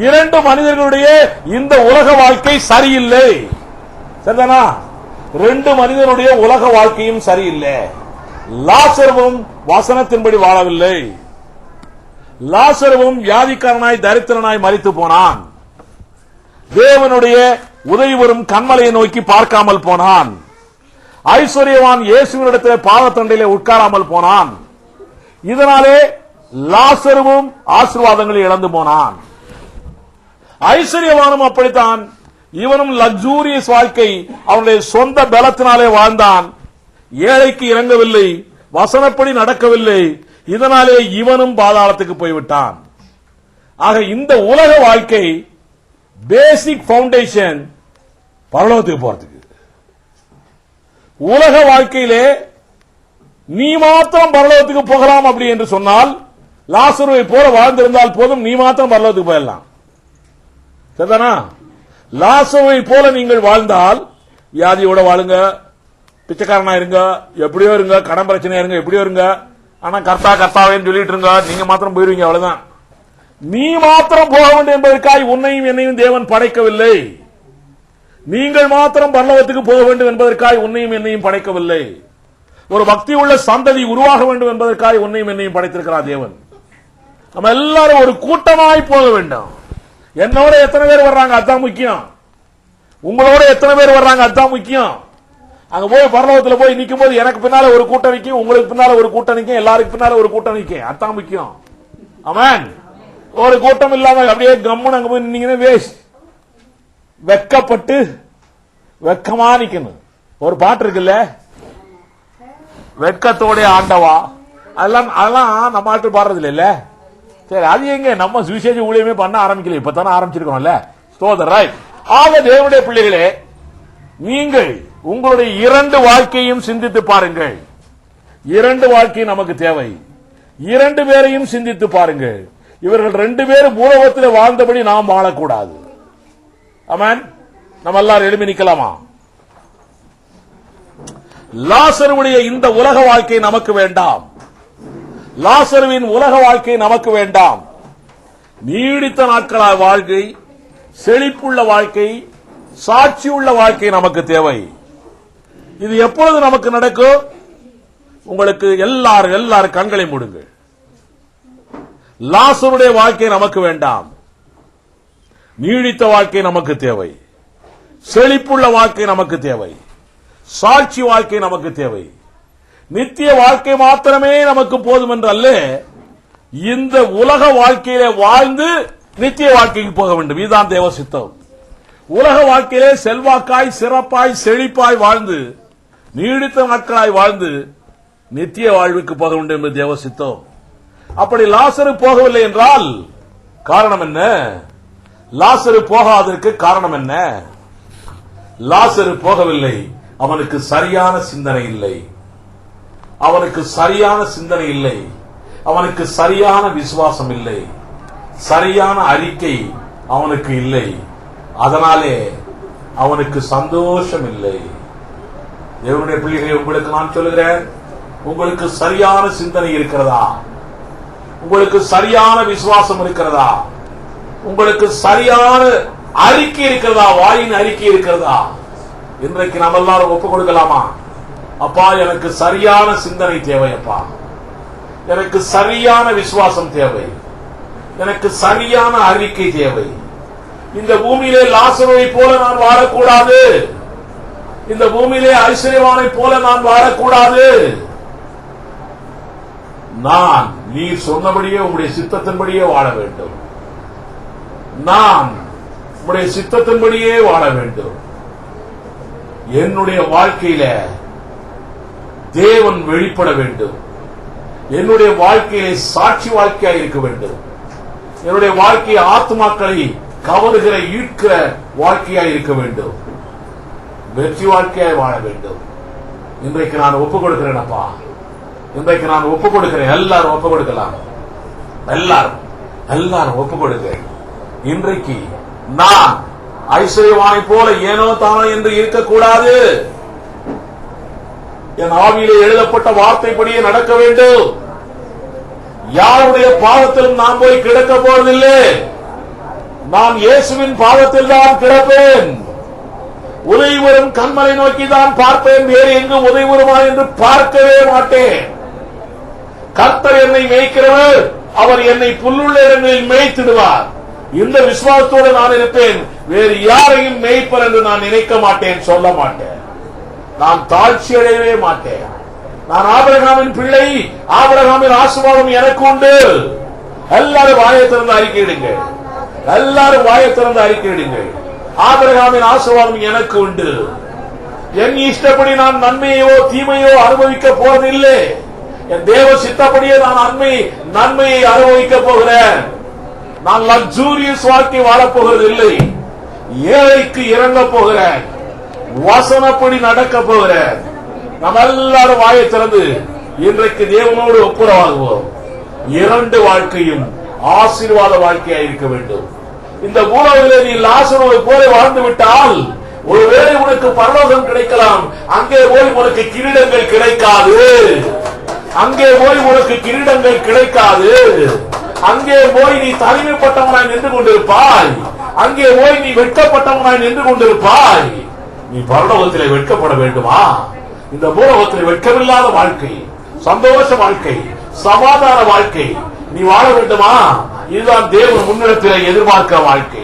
இரண்டு மனிதர்களுடைய இந்த உலக வாழ்க்கை சரியில்லை. சரிதானா? ரெண்டு மனிதனுடைய உலக வாழ்க்கையும் சரியில்லை. லாசருவும் வசனத்தின்படி வாழவில்லை. லாசருவும் வியாதிக்காரனாய் தரித்திரனாய் மரித்து போனான். தேவனுடைய உதவி வரும் கண்மலையை நோக்கி பார்க்காமல் போனான். ஐஸ்வர்யவான் இயேசுவினிடத்தில் பாதத்தண்டையிலே உட்காராமல் போனான். இதனாலே லாசருவும் ஆசீர்வாதங்களை இழந்து போனான். ஐஸ்வர்யவானும் அப்படித்தான். இவனும் லக்ஸூரியஸ் வாழ்க்கை, அவனுடைய சொந்த பலத்தினாலே வாழ்ந்தான். ஏழைக்கு இறங்கவில்லை, வசனப்படி நடக்கவில்லை. இதனாலே இவனும் பாதாளத்துக்கு போய்விட்டான். ஆக இந்த உலக வாழ்க்கை பேசிக் பவுண்டேஷன் பரலோகத்துக்கு போறதுக்கு. உலக வாழ்க்கையிலே நீ மாத்திரம் பரலோகத்துக்கு போகலாம் அப்படி என்று சொன்னால் லாசருவை போல வாழ்ந்திருந்தால் போதும், நீ மாத்திரம் பரலோகத்துக்கு போயிடலாம். சரிதானா? லாசருவை போல நீங்கள் வாழ்ந்தால் வியாதியோட வாழுங்க, பிச்சைக்காரனா இருங்க, எப்படியோ இருங்க, கடன் பிரச்சனையா இருங்க, எப்படியோ இருங்க, ஆனா கர்த்தாவேன்னு சொல்லிட்டு இருங்க, நீங்க மாத்திரம் போயிருவீங்க, அவ்வளவுதான். நீ மாத்திரம் போக வேண்டும் என்பதற்காக உன்னையும் என்னையும் தேவன் படைக்கவில்லை. நீங்கள் மாத்திரம் பரலோகத்துக்கு போக வேண்டும் என்பதற்காக உன்னையும் என்னையும் படைக்கவில்லை. ஒரு பக்தி உள்ள சந்ததி உருவாக வேண்டும் என்பதற்காக உன்னையும் என்னையும் படைத்திருக்கிறார் தேவன். நம்ம எல்லாரும் ஒரு கூட்டமாய் போக வேண்டும். என்னோட எத்தனை பேர் வர்றாங்க அதுதான் முக்கியம். உங்களோட எத்தனை பேர் வர்றாங்க அதுதான் முக்கியம். அங்க போய் பரலோகத்தில் போய் நிற்கும் போது எனக்கு பின்னால ஒரு கூட்டம் நிற்கும், உங்களுக்கு பின்னால ஒரு கூட்டம் நிற்கும், எல்லாருக்கு பின்னால ஒரு கூட்டம் நிற்கும், அதுதான் முக்கியம். ஆமென். ஒரு கூட்டம் இல்லாம அப்படியே கம்முன்னு அங்க போய் நின்னீங்கன்னா வேஸ்ட். வெக்கப்பட்டு வெக்கமா நிக்கணும். ஒரு பாட்டு இருக்குல்ல, வெட்கத்தோட ஆண்டவா, அதெல்லாம் நம்ம ஆட்டு பாடுறது இல்ல. சரி, அது எங்க நம்ம சுவிசேஷ ஊழியமே பண்ண ஆரம்பிக்கல, இப்பதானே ஆரம்பிச்சிருக்கோம்ல. ஸ்தோத்திரம். ரைட். ஆக தேவனுடைய பிள்ளைகளே, நீங்கள் உங்களுடைய இரண்டு வாழ்க்கையும் சிந்தித்து பாருங்கள். இரண்டு வாழ்க்கை நமக்கு தேவை. இரண்டு பேரையும் சிந்தித்து பாருங்கள். இவர்கள் ரெண்டு பேரும் பூலோகத்தில் வாழ்ந்தபடி நாம் வாழக்கூடாது. ஆமென். நம்ம எல்லாரும் எழுப்பி நிக்கலாமா? லாசருடைய இந்த உலக வாழ்க்கை நமக்கு வேண்டாம். லாசருவின் உலக வாழ்க்கை நமக்கு வேண்டாம். நீடித்த நாட்களாக வாழ்க்கை, செழிப்புள்ள வாழ்க்கை, சாட்சியுள்ள வாழ்க்கை நமக்கு தேவை. இது எப்பொழுது நமக்கு நடக்கும்? உங்களுக்கு எல்லாரும் கண்களை மூடுங்கள். லாசருடைய வாழ்க்கை நமக்கு வேண்டாம். நீடித்த வாழ்க்கை நமக்கு தேவை. செழிப்புள்ள வாழ்க்கை நமக்கு தேவை. சாட்சி வாழ்க்கை நமக்கு தேவை. நித்திய வாழ்க்கை மாத்திரமே நமக்கு போதும் என்று அல்ல, இந்த உலக வாழ்க்கையிலே வாழ்ந்து நித்திய வாழ்க்கைக்கு போக வேண்டும். இதுதான் தேவ சித்தம். உலக வாழ்க்கையிலே செல்வாக்காய், சிறப்பாய், செழிப்பாய் வாழ்ந்து நீடித்த நாட்களாய் வாழ்ந்து நித்திய வாழ்வுக்கு போக வேண்டும் என்று தேவ சித்தம். அப்படி லாசரு போகவில்லை என்றால் காரணம் என்ன? லாசரு போகாததற்கு காரணம் என்ன? லாசரு போகவில்லை, அவனுக்கு சரியான சிந்தனை இல்லை. அவனுக்கு சரியான சிந்தனை இல்லை. அவனுக்கு சரியான விசுவாசம் இல்லை. சரியான அறிக்கை அவனுக்கு இல்லை. அதனாலே அவனுக்கு சந்தோஷம் இல்லை. தேவனுடைய பிள்ளைகளை, உங்களுக்கு நான் சொல்லுகிறேன், உங்களுக்கு சரியான சிந்தனை இருக்கிறதா? உங்களுக்கு சரியான விசுவாசம் இருக்கிறதா? உங்களுக்கு சரியான அறிக்கை இருக்கிறதா? வாயின் அறிக்கை இருக்கிறதா? இன்றைக்கு நாம் எல்லாரும் ஒப்புக் கொடுக்கலாமா? அப்பா, எனக்கு சரியான சிந்தனை தேவை. அப்பா, எனக்கு சரியான விசுவாசம் தேவை. எனக்கு சரியான அறிக்கை தேவை. இந்த பூமியிலே லாசருவை போல நான் வாழக்கூடாது. இந்த பூமியிலே ஐஸ்வர்யவானை போல நான் வாழக்கூடாது. நான் நீர் சொன்னபடியே உங்களுடைய சித்தத்தின்படியே வாழ வேண்டும். நான் உங்களுடைய சித்தத்தின்படியே வாழ வேண்டும். என்னுடைய வாழ்க்கையில தேவன் வெளிப்பட வேண்டும். என்னுடைய வாழ்க்கையிலே சாட்சி வாழ்க்கையாக இருக்க வேண்டும். என்னுடைய வாழ்க்கை ஆத்மாக்களை கவருகிற, ஈர்க்கிற வாழ்க்கையாக இருக்க வேண்டும். வெற்றி வாழ்க்கையாய் வாழ வேண்டும். இன்றைக்கு நான் ஒப்புக் கொடுக்கிறேன். அப்பா, இன்றைக்கு நான் ஒப்புக் கொடுக்கிறேன். எல்லாரும் ஒப்புக் கொடுக்கலாம். எல்லாரும் ஒப்புக் கொடுக்கிறேன். இன்றைக்கு நான் ஐஸ்வர்யவானை போல ஏனோ தானோ என்று இருக்கக்கூடாது. என் ஆவியிலே எழுதப்பட்ட வார்த்தைப்படியே நடக்க வேண்டும். யாருடைய பாதத்திலும் நான் போய் கிடக்க போவதில்லை. நான் இயேசுவின் பாதத்தில் தான் கிடப்பேன். உதவி வரும் கண்மலை நோக்கி தான் பார்ப்பேன். வேறு எங்கும் உதவி வருமா என்று பார்க்கவே மாட்டேன். கர்த்தர் என்னை மேய்க்கிறவர், அவர் என்னை புல்லுள்ள இடங்களில் மேய்த்திடுவார். இந்த விசுவாசத்தோடு நான் இருப்பேன். வேறு யாரையும் மேய்ப்பர் என்று நான் நினைக்க மாட்டேன், சொல்ல மாட்டேன். நான் தாழ்ச்சி அடையவே மாட்டேன். நான் ஆபிரகாமின் பிள்ளை. ஆபிரகாமின் ஆசீர்வாதம் எனக்கு உண்டு. எல்லாரும் வாயை திறந்து அறிக்கையிடுங்கள். எல்லாரும் வாயை திறந்து அறிக்கையிடுங்கள். ஆபிரகாமின் ஆசீர்வாதம் எனக்கு உண்டு. என் இஷ்டப்படி நான் நன்மையோ தீமையோ அனுபவிக்க போவதில்லை. என் தேவ சித்தப்படியே நான் நன்மையை அனுபவிக்க போகிறேன். நான் லக்ஸூரியஸ் வாழ்க்கை வாழப்போகிறது இல்லை. ஏழைக்கு இறங்க போகிறேன். வசனப்படி நடக்க போகிறேன். நம்ம எல்லாரும் வாயை திறந்து இன்றைக்கு தேவனோடு ஒப்புரவாகுவோம். இரண்டு வாழ்க்கையும் ஆசீர்வாத வாழ்க்கையா இருக்க வேண்டும். இந்த பூலோகத்திலே நீ லாசருவை போல வாழ்ந்து விட்டால் ஒருவேளை உனக்கு பரலோகம் கிடைக்கலாம். அங்கே போய் உனக்கு கிரீடங்கள் கிடைக்காது. அங்கே போய் உனக்கு கிரீடங்கள் கிடைக்காது. அங்கே போய் நீ தனிமைப்பட்டவனாய் நின்று கொண்டிருப்பாய். அங்கே போய் நீ வெட்கப்பட்டவனாய் நின்று கொண்டிருப்பாய். நீ பரலோகத்திலே வெட்கப்பட வேண்டுமா? இந்த பூலோகத்திலே வெட்கமில்லாத வாழ்க்கை, சந்தோஷ வாழ்க்கை, சமாதான வாழ்க்கை நீ வாழ வேண்டுமா? இதுதான் தேவன் முன்னிடத்திலே எதிர்பார்க்கிற வாழ்க்கை.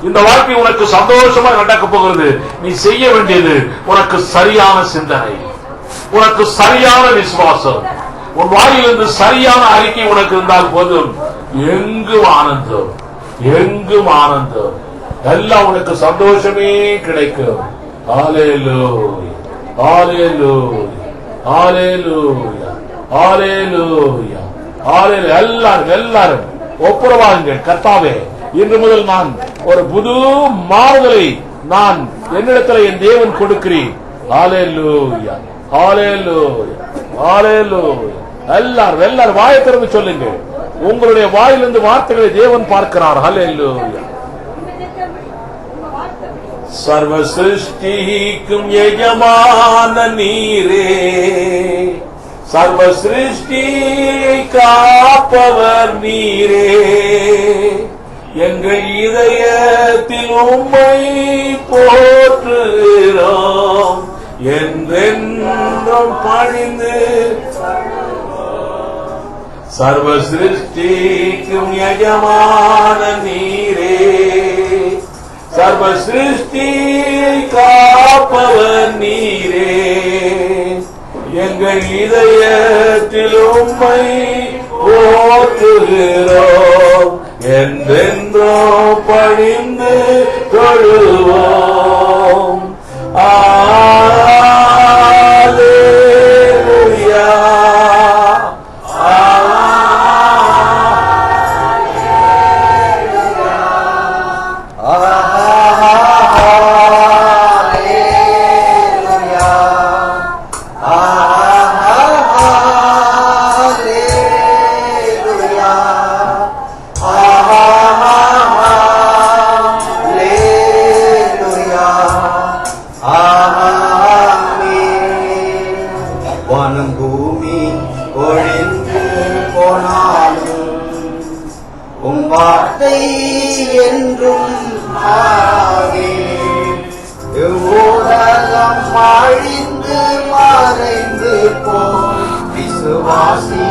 இந்த வாழ்க்கை உனக்கு சந்தோஷமா நடக்க போகிறது. நீ செய்ய வேண்டியது உனக்கு சரியான சிந்தனை, உனக்கு சரியான விசுவாசம், உன் வாயிலிருந்து சரியான அறிக்கை உனக்கு இருந்தால் போதும். எங்கும் ஆனந்தம், எங்கும் ஆனந்தம், எல்லாம் உனக்கு சந்தோஷமே கிடைக்கும். ஹல்லேலூயா, ஹல்லேலூயா, ஹல்லேலூயா, ஹல்லேலூயா, ஹல்லேலூயா. எல்லாரும் ஒப்புரவாகுங்க. கர்த்தாவே, இன்று முதல் நான் ஒரு புது மாறுதலை நான் என்னிடத்தில் என் தேவன் கொடுக்கிறேன். ஹல்லேலூயா, ஹல்லேலூயா, ஹல்லேலூயா. எல்லாரும் வாயை திறந்து சொல்லுங்க. உங்களுடைய வாயிலிருந்து வார்த்தைகளை தேவன் பார்க்கிறார். ஹல்லேலூயா. சர்வ சிருஷ்டிக்கும் எஜமான நீரே, சர்வ சிருஷ்டியை காப்பவர் நீரே, எங்கள் இதயத்தில் உம்மை போற்றுகிறோம், என்றென்றும் பணிந்து. சர்வ சிருஷ்டிக்கும் எஜமான நீரே, சர்வ சிருஷ்டியை காப்பவர் நீரே, எங்கள் இதயத்தில் உம்மை போற்றுகிறோம், என்றென்றும் பணிந்து தொழுவோம். அல்லேலூயா, வானம் பூமி ஒழிந்து போனாலும் உம் வார்த்தை என்றும் மாறாதே. உலகம் அழிந்து மறைந்து போய் விசுவாசி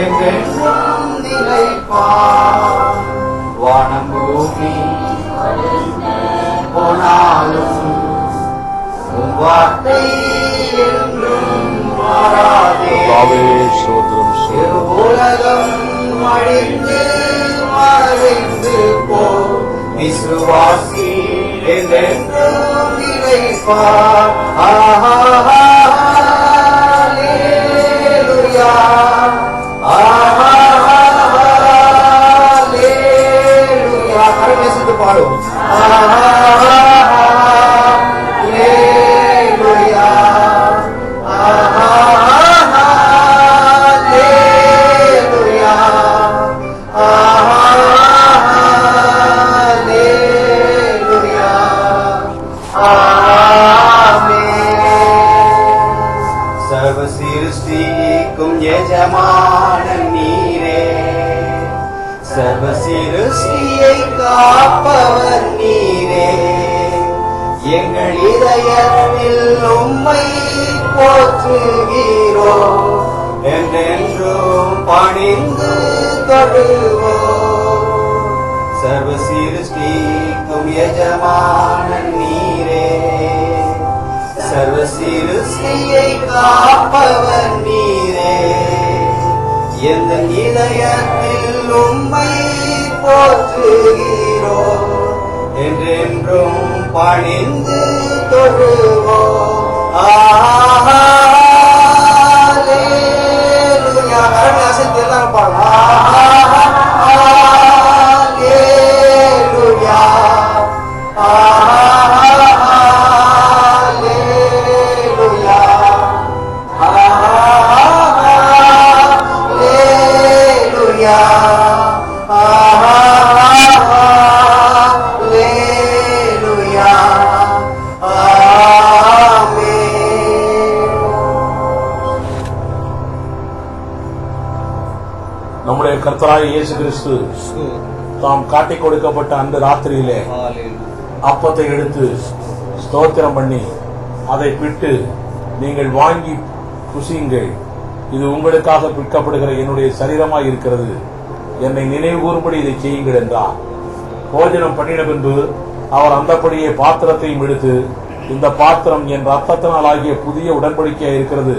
என்றென்றும் நிலைப்பார். வானம் பூமி போனாலும் உம் வார்த்தை என்றும் மாறாதே. உலகம் அழிந்து மறைந்து போ விசுவாசி என்றென்றும் நிலைப்பார். அல்லேலூயா, அல்லேலூயா. கரங்களை சேர்த்து பாடும். சர்வ சிருஷ்டிக்கும் எஜமான நீரே, சர்வ சிருஷ்டியை காப்பவர் நீரே, எங்கள் இதயத்தில் உம்மை போற்றுகிறோம், என்றென்றும் பணிந்து தொழுவோம். சர்வ சிருஷ்டிக்கும் எஜமான நீரே, சர்வ சிருஷ்டியை காப்பவர் நீரே, எந்த இதயத்தில் உம்மை போற்றுகிறோம், என்றென்றும் பணிந்து தொழுவோம். அல்லேலூயா, கர்த்தராகிய இயேசு கிறிஸ்து தாம் காட்டிக் கொடுக்கப்பட்ட அந்த ராத்திரியிலே அப்பத்தை எடுத்து ஸ்தோத்திரம் பண்ணி அதை பிட்டு, நீங்கள் வாங்கி புசியுங்கள், இது உங்களுக்காக பிற்கப்படுகிற என்னுடைய சரீரமாய் இருக்கிறது, என்னை நினைவு கூறும்படி இதை செய்யுங்கள் என்றார். போஜனம் பண்ணின பின்பு அவர் அந்தப்படியே பாத்திரத்தையும் எடுத்து, இந்த பாத்திரம் என் ரத்தத்தினால் ஆகிய புதிய உடன்படிக்கையா இருக்கிறது,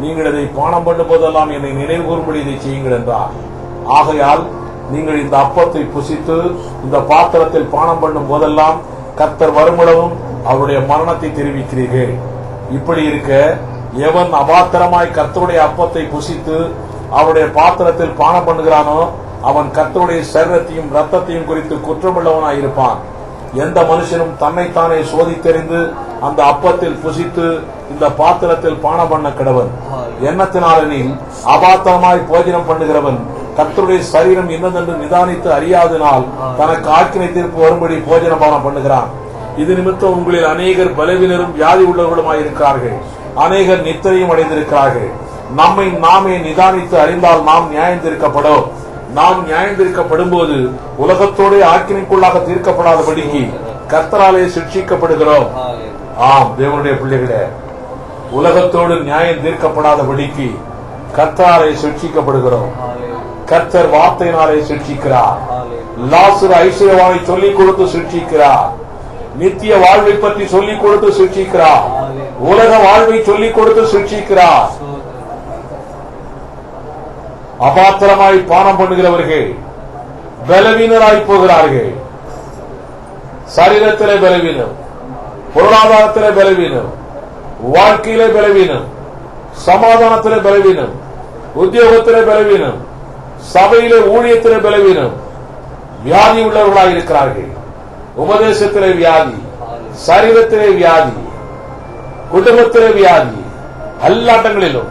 நீங்கள் இதை பானம் பண்ணும் போதெல்லாம் என்னை நினைவு கூறும்படி இதை செய்யுங்கள் என்றார். ஆகையால் நீங்கள் இந்த அப்பத்தை புசித்து இந்த பாத்திரத்தில் பானம் பண்ணும் போதெல்லாம் கர்த்தர் வருமளவும் அவருடைய மரணத்தை தெரிவிக்கிறீர்கள். இப்படி இருக்க எவன் அபாத்திரமாய் கர்த்தருடைய அப்பத்தை புசித்து அவருடைய பாத்திரத்தில் பானம் பண்ணுகிறானோ அவன் கர்த்தருடைய சரீரத்தையும் ரத்தத்தையும் குறித்து குற்றமுள்ளவனாயிருப்பான். எந்த மனுஷனும் தன்னைத்தானே சோதித்தெறிந்து அந்த அப்பத்தில் புசித்து இந்த பாத்திரத்தில் பானம் பண்ண கடவன். எண்ணத்தினாலெனில் அபாத்திரமாய் போஜனம் பண்ணுகிறவன் கர்த்தருடைய சரீரம் என்னதென்று நிதானித்து அறியாதனால் தனக்கு ஆக்கினை தீர்ப்பு வரும்படி போஜன பானம் பண்ணுகிறான். இது நிமித்தம் உங்களில் அநேகர் பலவீனரும் வியாதி உள்ளவர்களுமாயிருக்கிறார்கள், அநேகர் நித்திரையும் அடைந்திருக்கிறார்கள். நம்மை நாமே நிதானித்து அறிந்தால் நாம் நியாயந்தீர்க்கப்படும். நாம் நியாயந்தீர்க்கப்படும் போது உலகத்தோடு ஆக்கினைக்குள்ளாக தீர்க்கப்படாதபடிக்கு கர்த்தராலே சிக்ஷிக்கப்படுகிறோம். ஆம் தேவனுடைய பிள்ளைகளே, உலகத்தோடு நியாயம் தீர்க்கப்படாதபடிக்கு கர்த்தராலே சிக்ஷிக்கப்படுகிறோம். கர்த்தர் வார்த்தையினாலே சிக்ஷிக்கிறார். லாசரு ஐஸ்வர்யவானை சொல்லிக் கொடுத்து சிக்ஷிக்கிறார். நித்திய வாழ்வை பற்றி சொல்லிக் கொடுத்து சிக்ஷிக்கிறார். உலக வாழ்வை சொல்லிக் கொடுத்து சிக்ஷிக்கிறார். அபாத்திரமாய் பானம் பண்ணுகிறவர்கள் பலவீனராய் போகிறார்கள். சரீரத்திலே பலவீனம், பொருளாதாரத்திலே பலவீனம், வாழ்க்கையிலே பலவீனம், சமாதானத்திலே பலவீனம், உத்தியோகத்திலே பலவீனம், சபையிலே ஊழியத்திலே பலவீனம், வியாதி உள்ளவர்களாக இருக்கிறார்கள். உபதேசத்திலே வியாதி, சரீரத்திலே வியாதி, குடும்பத்திலே வியாதி, எல்லாட்டங்களிலும்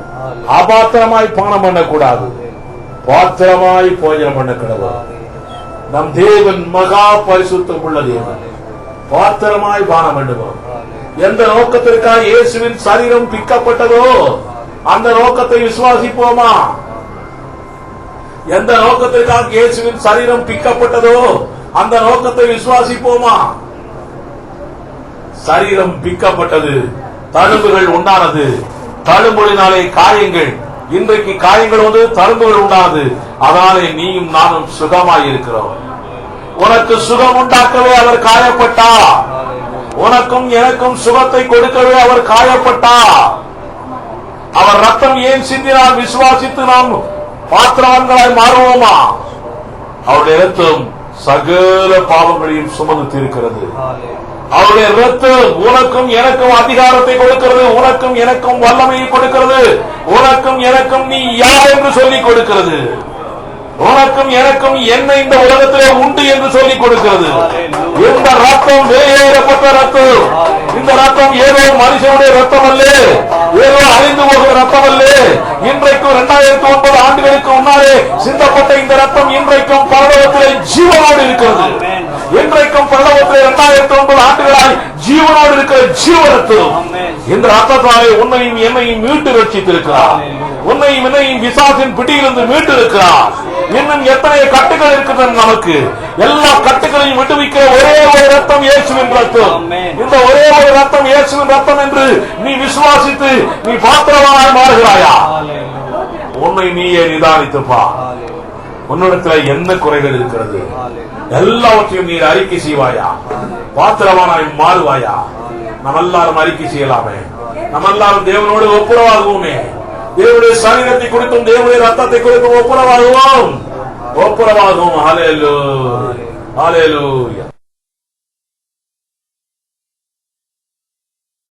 அபாத்திரமாய் பானம் பண்ணக்கூடாது, பாத்திரமாய் போஜனம் பண்ண கடவுள். நம் தேவன் மகா பரிசுத்தம் உள்ள தேவன். பாத்திரமாய் பானம் பண்ணுவோம். எந்த நோக்கத்திற்காக இயேசுவின் சரீரம் பிக்கப்பட்டதோ அந்த நோக்கத்தை விசுவாசிப்போமா? எந்த நோக்கத்திற்காக இயேசுவின் சரீரம் பிக்கப்பட்டதோ அந்த நோக்கத்தை விசுவாசிப்போமா? சரீரம் பிக்கப்பட்டது, தழும்புகள் உண்டானது, தழும்புகளினாலே காயங்கள், இன்றைக்கு காயங்கள் வந்து தழும்புகள் உண்டானது. அதனாலே நீயும் நானும் சுகமாய் இருக்கிறோம். உனக்கு சுகம் உண்டாக்கவே அவர் காயப்பட்டார். உனக்கும் எனக்கும் சுகத்தை கொடுக்கவே அவர் காயப்பட்டார். அவர் ரத்தம் ஏன் சிந்தினால் விசுவாசித்து நாம் பாத்திரவான்களாய் மாறுவோமா? அவருடைய ரத்தம் சகல பாவங்களையும் சுமந்து தீர்க்கிறது. அவருடைய ரத்தம் உனக்கும் எனக்கும் அதிகாரத்தை கொடுக்கிறது, உனக்கும் எனக்கும் வல்லமையை கொடுக்கிறது, உனக்கும் எனக்கும் நீ யார் என்று சொல்லிக் கொடுக்கிறது, உனக்கும் எனக்கும் என்ன இந்த உலகத்திலே உண்டு என்று சொல்லிக் கொடுக்கிறது. இந்த ரத்தம் வெளியேறப்பட்ட ரத்தம். இந்த ரத்தம் ஏதோ மனுஷனுடைய ரத்தம் அல்ல, ஏதோ அழிந்து போகிற ரத்தம் அல்ல. இன்றைக்கும் 2009 ஆண்டுகளுக்கு முன்னாலே சிந்தப்பட்ட இந்த ரத்தம் இன்றைக்கும் பரலோகத்திலே ஜீவனோடு இருக்கிறது. இன்றைக்கும் பரலோகத்திலே 2009 ஆண்டுகளாய் ஜீவனோடு இருக்கிற ஜீவரத்தம். இந்த ரத்தத்தாலே உன்னையும் என்னையும் மீட்டு ரட்சித்திருக்கிறார். உன்னையும் என்னையும் பிசாசின் பிடியிலிருந்து மீட்டு இருக்கிறார். இன்னும் எத்தனை கட்டுகள் இருக்கிறது நமக்கு. எல்லா கட்டுகளையும் விடுவிக்கிற ஒரே ஒரு ரத்தம் இயேசுவின் ரத்தம். இந்த ஒரே ஒரு ரத்தம் இயேசுவின் ரத்தம் என்று நீ விசுவாசித்து நீ பாத்திரவானாய் மாறுகிறாயா? உன்னை நீயே நிதானித்துப்பா. உன்னிடத்துல என்ன குறைகள் இருக்கிறது எல்லாவற்றையும் நீ அறிக்கை செய்வாயா? பாத்திரவானாய் மாறுவாயா? நம்ம எல்லாரும் அறிக்கை செய்யலாமே. நம்ம எல்லாரும் தேவனோடு ஒப்புரவாகுவோமே. தேவனுடைய சரீரத்தை குறித்தும் தேவனுடைய ரத்தத்தை குறித்தும் ஒப்புரவாகுவோம். ஹல்லேலூயா, ஹல்லேலூயா.